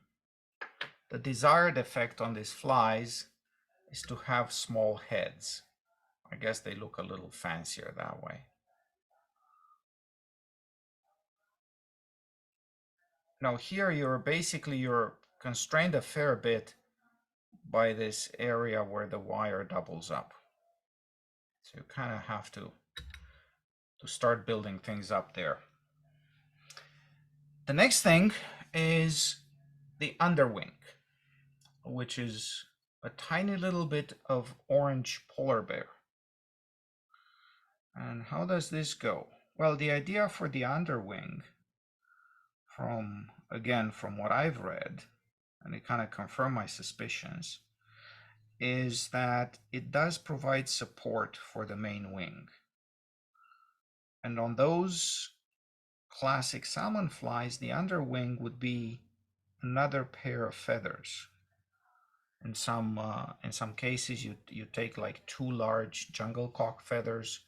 the desired effect on these flies is to have small heads. I guess they look a little fancier that way. Now here you're constrained a fair bit by this area where the wire doubles up. So you kind of have to start building things up there. The next thing is the underwing, which is a tiny little bit of orange polar bear. And how does this go? Well, the idea for the underwing, from what I've read, and it kind of confirmed my suspicions, is that it does provide support for the main wing. And on those classic salmon flies, the underwing would be another pair of feathers. In some cases, you take like 2 large jungle cock feathers.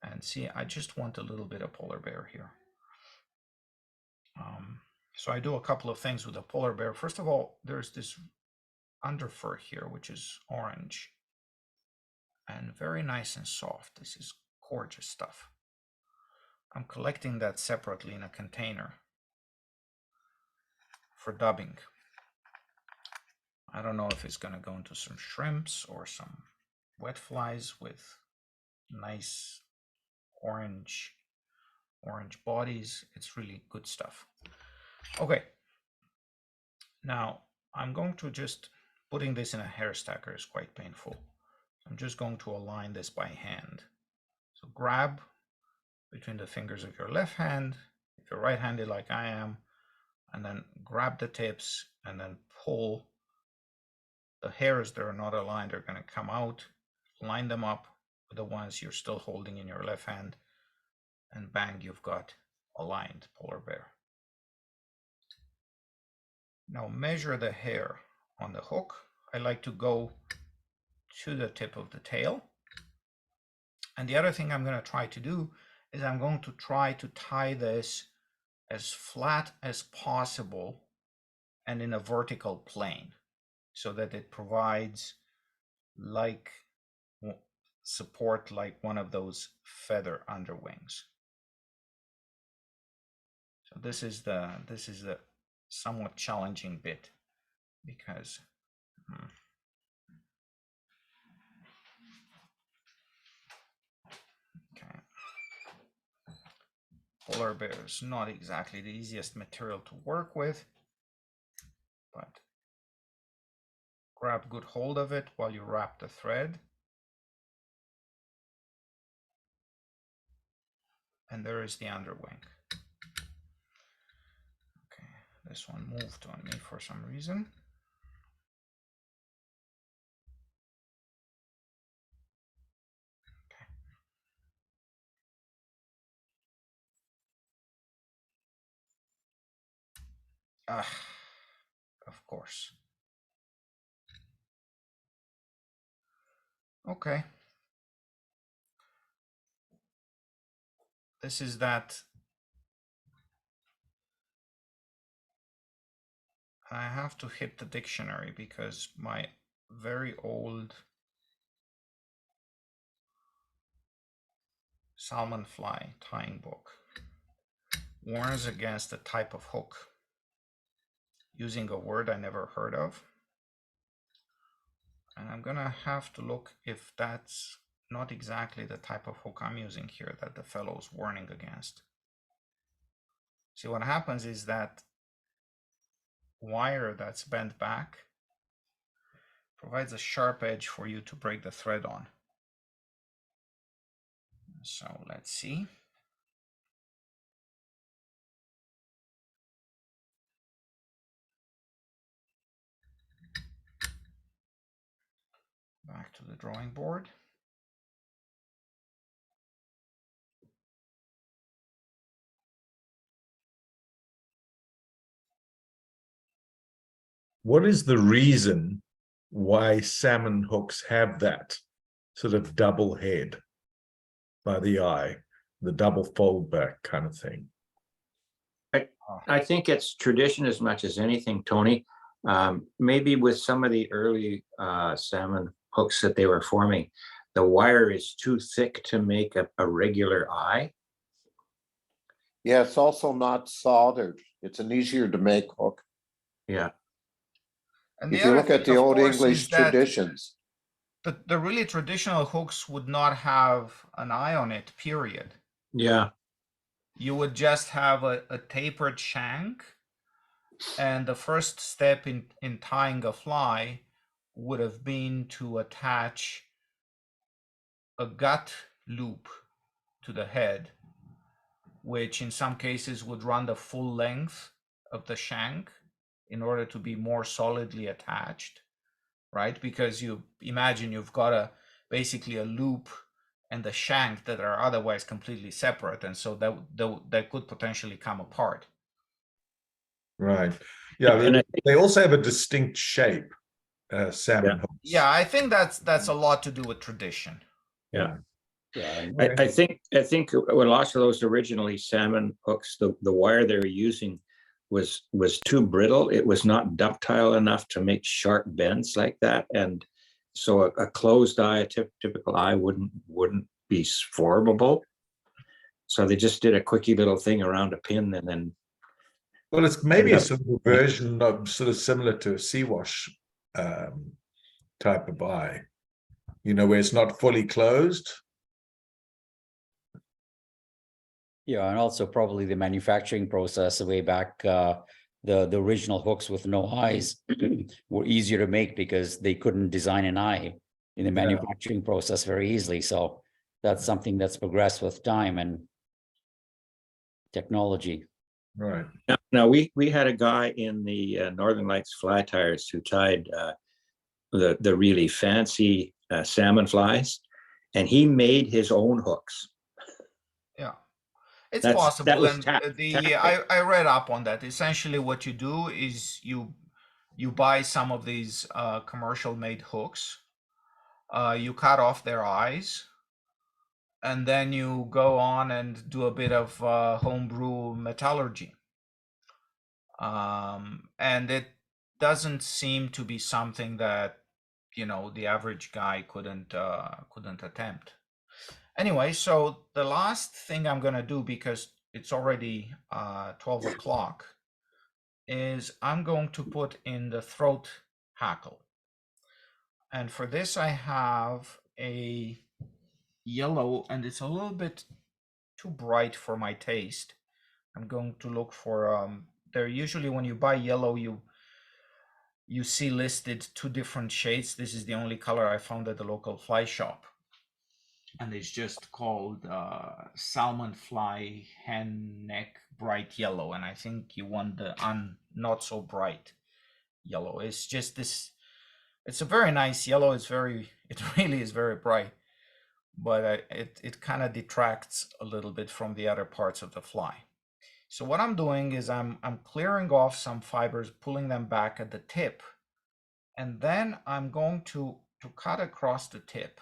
And see, I just want a little bit of polar bear here. So I do a couple of things with the polar bear. First of all, there's this underfur here, which is orange and very nice and soft. This is gorgeous stuff. I'm collecting that separately in a container for dubbing. I don't know if it's going to go into some shrimps or some wet flies with nice orange bodies. It's really good stuff. Okay, now I'm going to just putting this in a hair stacker is quite painful. I'm just going to align this by hand. So grab between the fingers of your left hand, if you're right-handed like I am, and then grab the tips and then pull. The hairs that are not aligned are going to come out, line them up with the ones you're still holding in your left hand, and bang, you've got aligned polar bear. Now measure the hair on the hook. I like to go to the tip of the tail. And the other thing I'm going to try to do is I'm going to try to tie this as flat as possible and in a vertical plane so that it provides like support like one of those feather underwings. So this is the somewhat challenging bit because okay, polar bear is not exactly the easiest material to work with, but grab good hold of it while you wrap the thread. And there is the underwing. Okay, this one moved on me for some reason. Okay. Of course. Okay. This is that. I have to hit the dictionary because my very old salmon fly tying book warns against the type of hook using a word I never heard of. And I'm gonna have to look if that's not exactly the type of hook I'm using here that the fellow's warning against. See, what happens is that wire that's bent back provides a sharp edge for you to break the thread on. So let's see. Back to the drawing board. What is the reason why salmon hooks have that sort of double head by the eye, the double fold back kind of thing? I think it's tradition as much as anything, Tony. Maybe with some of the early salmon hooks that they were forming, the wire is too thick to make a regular eye. Yeah, it's also not soldered. It's an easier to make hook. Yeah. And If you other look at thing, the of old course, English is that traditions, the really traditional hooks would not have an eye on it, period. Yeah. You would just have a tapered shank, and the first step in tying a fly would have been to attach a gut loop to the head, which in some cases would run the full length of the shank in order to be more solidly attached, right? Because you imagine you've got basically a loop and the shank that are otherwise completely separate, and so that could potentially come apart. Right. Yeah, And they also have a distinct shape, salmon hooks. Yeah, I think that's a lot to do with tradition. Yeah. Yeah. I think with lots of those originally salmon hooks, the wire they were using was too brittle. It was not ductile enough to make sharp bends like that, and so a closed eye, a typical eye, wouldn't be formable. So they just did a quickie little thing around a pin, and then. Well, it's maybe a sort of version of sort of similar to a sea wash type of eye, where it's not fully closed. Yeah, and also probably the manufacturing process way back the original hooks with no eyes were easier to make because they couldn't design an eye in the manufacturing process very easily. So that's something that's progressed with time and technology. Right. Now, we had a guy in the Northern Lights fly tyers who tied the really fancy salmon flies, and he made his own hooks. Yeah, it's That possible. was And tactic. I read up on that. Essentially, what you do is you buy some of these commercial made hooks. You cut off their eyes, and then you go on and do a bit of homebrew metallurgy. And it doesn't seem to be something that, you know, the average guy couldn't attempt. Anyway, so the last thing I'm gonna do, because it's already 12 o'clock, is I'm going to put in the throat hackle. And for this I have a yellow, and it's a little bit too bright for my taste. I'm going to look for they're usually, when you buy yellow, you see listed 2 different shades. This is the only color I found at the local fly shop, and it's just called salmon fly hen neck bright yellow. And I think you want the not so bright yellow. It's just this, it's a very nice yellow. It really is very bright, but it kind of detracts a little bit from the other parts of the fly. So what I'm doing is I'm clearing off some fibers, pulling them back at the tip, and then I'm going to cut across the tip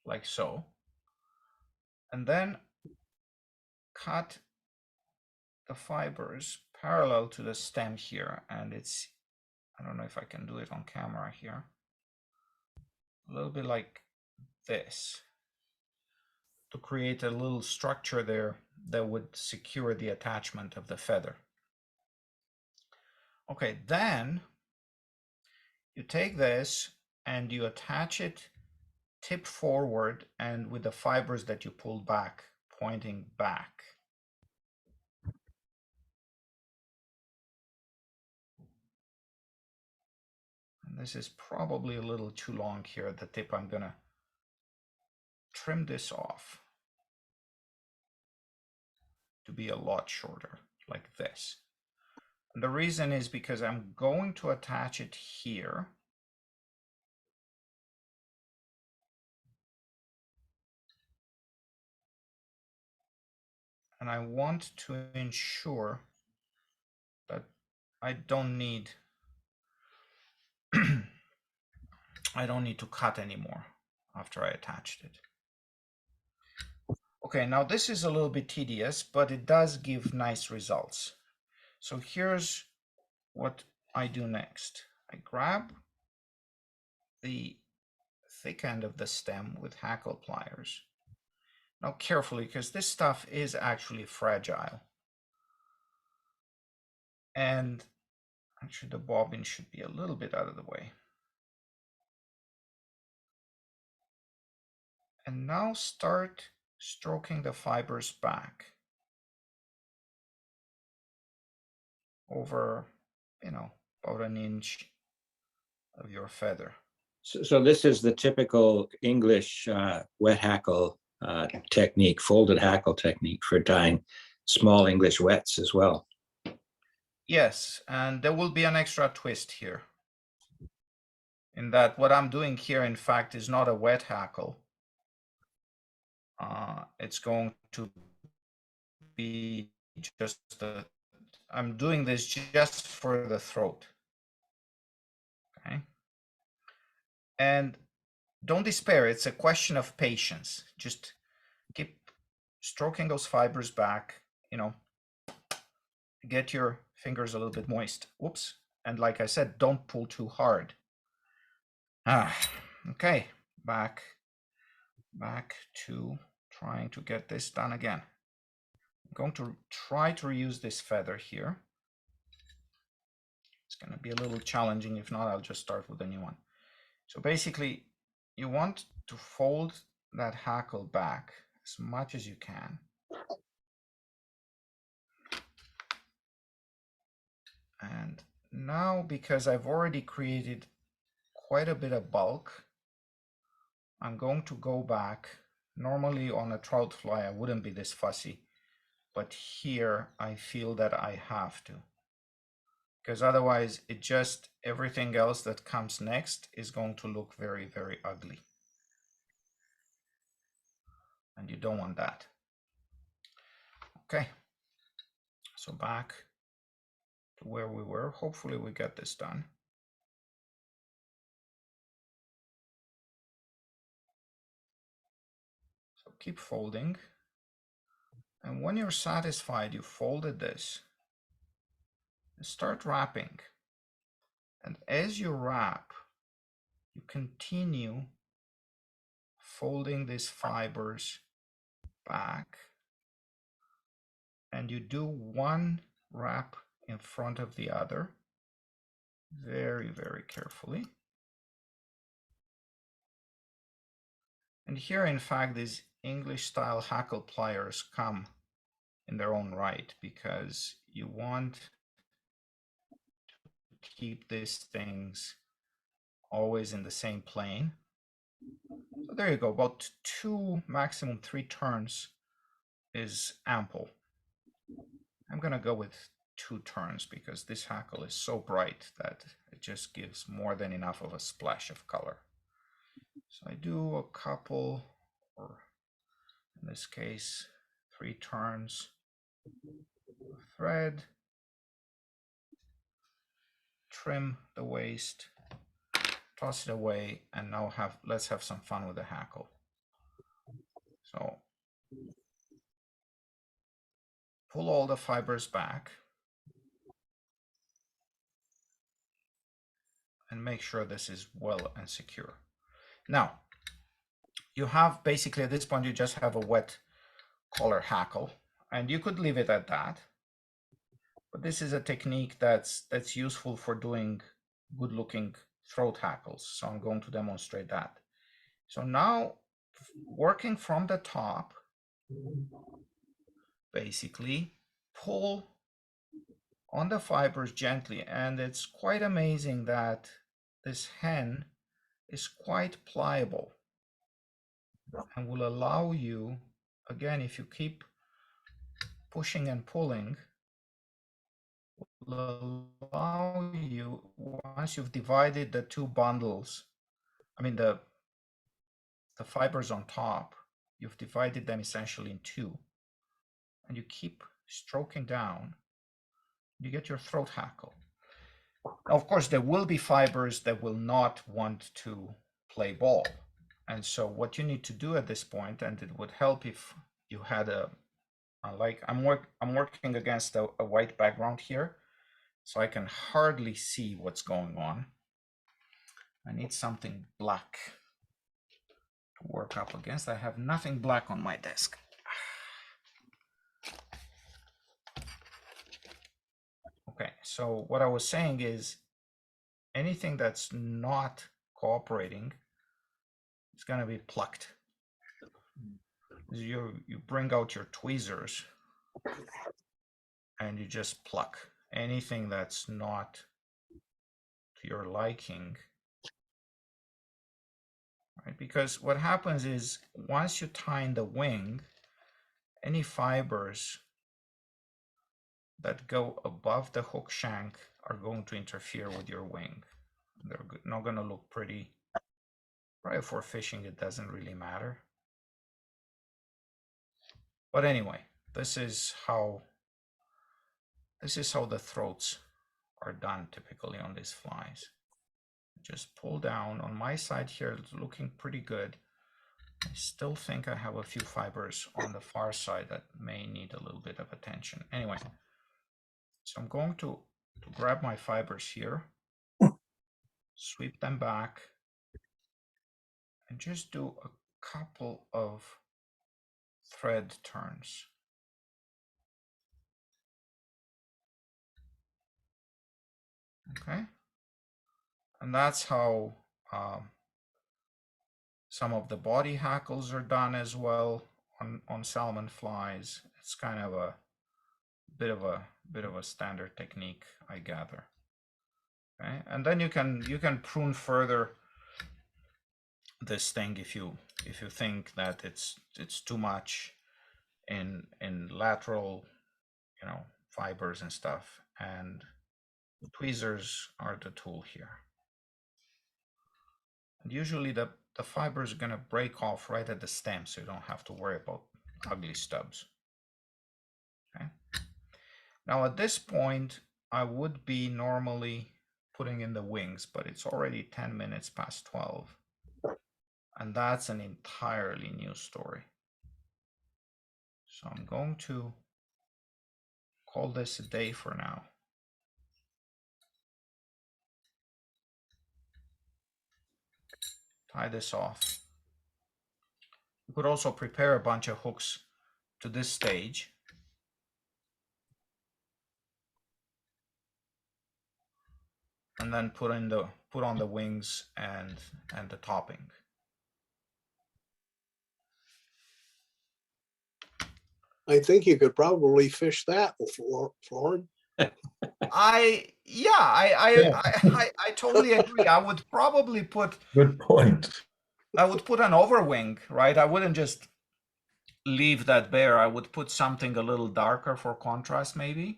like so, and then cut the fibers parallel to the stem here. And it's, I don't know if I can do it on camera here, a little bit like this, to create a little structure there that would secure the attachment of the feather. Okay, then you take this and you attach it tip forward, and with the fibers that you pulled back pointing back. And this is probably a little too long here at the tip. I'm gonna trim this off to be a lot shorter, like this. And the reason is because I'm going to attach it here. And I want to ensure that I don't need I don't need to cut anymore after I attached it. Okay, now this is a little bit tedious, but it does give nice results. So here's what I do next. I grab the thick end of the stem with hackle pliers. Now carefully, because this stuff is actually fragile. And actually the bobbin should be a little bit out of the way. And now start stroking the fibers back over, you know, about an inch of your feather. So this is the typical English wet hackle technique, folded hackle technique for tying small English wets as well. Yes, and there will be an extra twist here, in that what I'm doing here, in fact, is not a wet hackle. It's going to be just I'm doing this just for the throat. Okay. And don't despair. It's a question of patience. Just keep stroking those fibers back, you know, get your fingers a little bit moist. Whoops. And like I said, don't pull too hard. Okay. Back to trying to get this done again. I'm going to try to reuse this feather here. It's going to be a little challenging. If not, I'll just start with a new one. So basically, you want to fold that hackle back as much as you can. And now, because I've already created quite a bit of bulk, I'm going to go back. Normally on a trout fly, I wouldn't be this fussy, but here I feel that I have to, because otherwise it just, everything else that comes next is going to look very, very ugly. And you don't want that. Okay, so back to where we were. Hopefully we get this done. So keep folding. And when you're satisfied you folded this, start wrapping. And as you wrap, you continue folding these fibers back. And you do one wrap in front of the other, very, very carefully. And here, in fact, these English style hackle pliers come in their own right, because you want to keep these things always in the same plane. So there you go, about 2, maximum 3 turns is ample. I'm gonna go with 2 turns because this hackle is so bright that it just gives more than enough of a splash of color. So I do a couple, or in this case, 3 turns of thread, trim the waist, toss it away, and now let's have some fun with the hackle. So pull all the fibers back and make sure this is well and secure. Now, you have basically at this point, you just have a wet collar hackle, and you could leave it at that. But this is a technique that's useful for doing good looking throat hackles. So I'm going to demonstrate that. So now, working from the top, basically pull on the fibers gently, and it's quite amazing that this hen is quite pliable and will allow you, again, if you keep pushing and pulling, will allow you, once you've divided the 2 bundles, I mean the fibers on top, you've divided them essentially in 2, and you keep stroking down, you get your throat hackle. Now, of course, there will be fibers that will not want to play ball. And so what you need to do at this point, and it would help if you had like I'm working against a white background here, so I can hardly see what's going on. I need something black to work up against. I have nothing black on my desk. Okay, so what I was saying is anything that's not cooperating is going to be plucked. You bring out your tweezers and you just pluck anything that's not to your liking, right? Because what happens is once you tine the wing, any fibers that go above the hook shank are going to interfere with your wing. They're not going to look pretty. Right, for fishing, it doesn't really matter. But anyway, this is how the throats are done typically on these flies. Just pull down. On my side here, it's looking pretty good. I still think I have a few fibers on the far side that may need a little bit of attention. Anyway, so I'm going to grab my fibers here, sweep them back, and just do a couple of thread turns. Okay, and that's how some of the body hackles are done as well on salmon flies. It's kind of a bit of a standard technique, I gather. Okay, and then you can prune further this thing if you think that it's too much in lateral, fibers and stuff, and tweezers are the tool here. And usually the fibers are gonna break off right at the stem, so you don't have to worry about ugly stubs. Okay. Now at this point, I would be normally putting in the wings, but it's already 10 minutes past 12. And that's an entirely new story. So I'm going to call this a day for now. Tie this off. You could also prepare a bunch of hooks to this stage. And then put on the wings and the topping. I think you could probably fish that, Florin. I totally agree. I would probably put Good point. an overwing, right? I wouldn't just leave that bare. I would put something a little darker for contrast, maybe.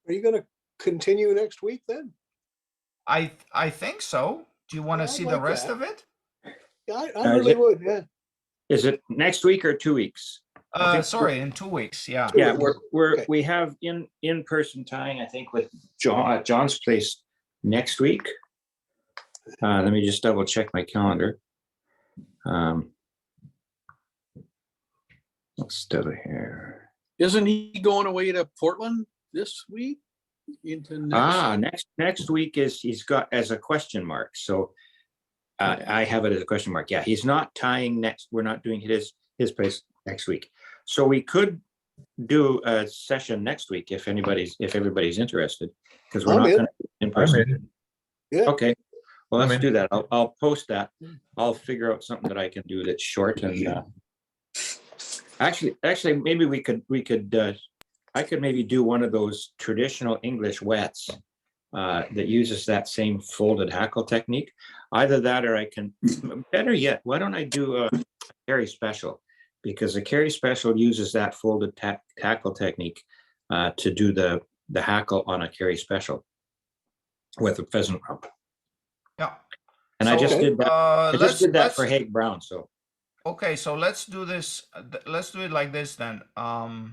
Are you gonna continue next week then? I think so. Do you want to Yeah, I'd see the like rest that. of it? Yeah, I really would, yeah. Is it next week or 2 weeks? I think Sorry, in 2 weeks. Yeah. Yeah, Okay. we have in-person tying, I think, with John's place next week. Let me just double check my calendar. Let's still here. Isn't he going away to Portland this week? Into Next week he's got as a question mark. So I have it as a question mark. Yeah, he's not tying next. We're not doing his place next week. So we could do a session next week if everybody's interested, because we're I'm not in. going to in I'm person. in. Yeah. Okay. Well, I'm let's in. do that. I'll post that. I'll figure out something that I can do that's short and actually maybe I could maybe do one of those traditional English wets that uses that same folded hackle technique. Either that, or I can, better yet, why don't I do a carry special? Because the carry special uses that folded hackle technique to do the hackle on a carry special with a pheasant rump. Yeah. And I just So, did that. I just did that let's- for Haig Brown. So Okay, so let's do this. Let's do it like this then. I'll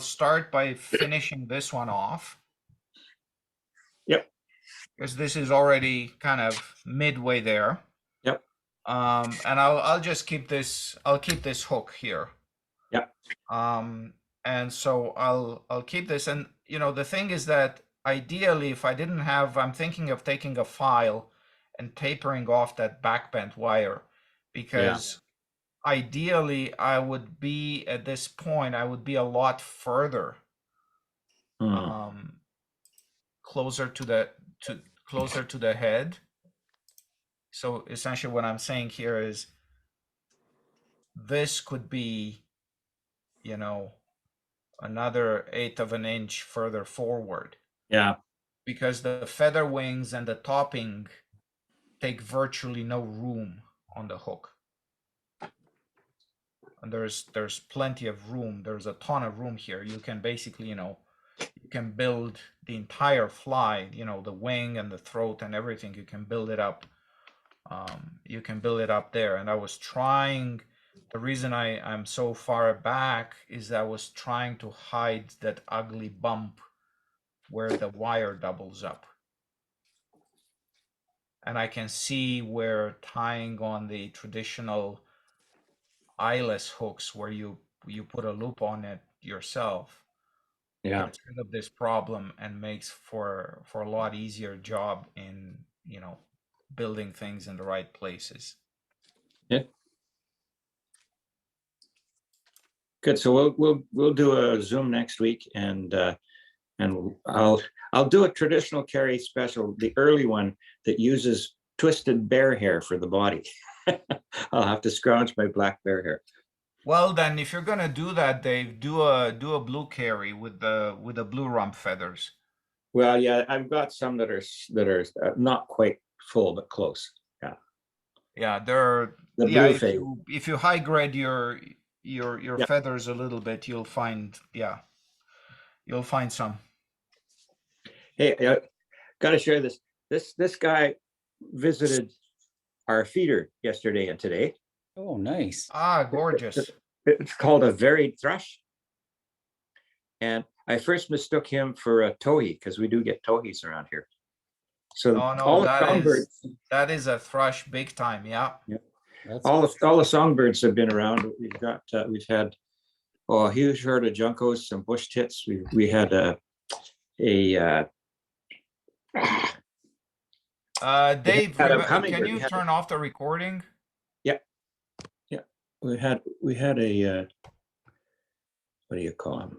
start by finishing this one off. Yep. Because this is already kind of midway there. Yep. And I'll just keep this. I'll keep this hook here. Yep. And so I'll keep this. And the thing is that ideally, if I didn't have, I'm thinking of taking a file and tapering off that backbent wire, because ideally I would be at this point, I would be a lot further closer to the head. So essentially what I'm saying here is this could be, another 1/8 of an inch further forward. yeah. Because the feather wings and the topping take virtually no room on the hook. And there's plenty of room. There's a ton of room here. You can basically, you can build the entire fly, the wing and the throat and everything. You can build it up. You can build it up there. And I was trying, the reason I'm so far back is I was trying to hide that ugly bump where the wire doubles up. And I can see where tying on the traditional eyeless hooks where you put a loop on it yourself, gets rid of this problem and makes for a lot easier job in building things in the right places. Yeah. Good. So we'll do a Zoom next week, and I'll do a traditional carry special, the early one that uses twisted bear hair for the body. I'll have to scrounge my black bear hair. Well, then, if you're gonna do that, Dave, do a blue carry with the blue rump feathers. Well, yeah, I've got some that are not quite full, but close. Yeah. Yeah, they're The yeah. blue phase. If you high grade your Yeah. feathers a little bit, you'll find some. Hey, I gotta share this. This guy visited our feeder yesterday and today. Oh, nice. Ah, gorgeous. It's called a varied thrush. And I first mistook him for a towhee because we do get towhees around here. So Oh no, all the songbirds, that is a thrush big time. Yeah. That's all the songbirds have been around. We've had a huge herd of juncos, some bush tits. We had a Dave, had a can hummingbird. you We had- turn off the recording? we had a what do you call him?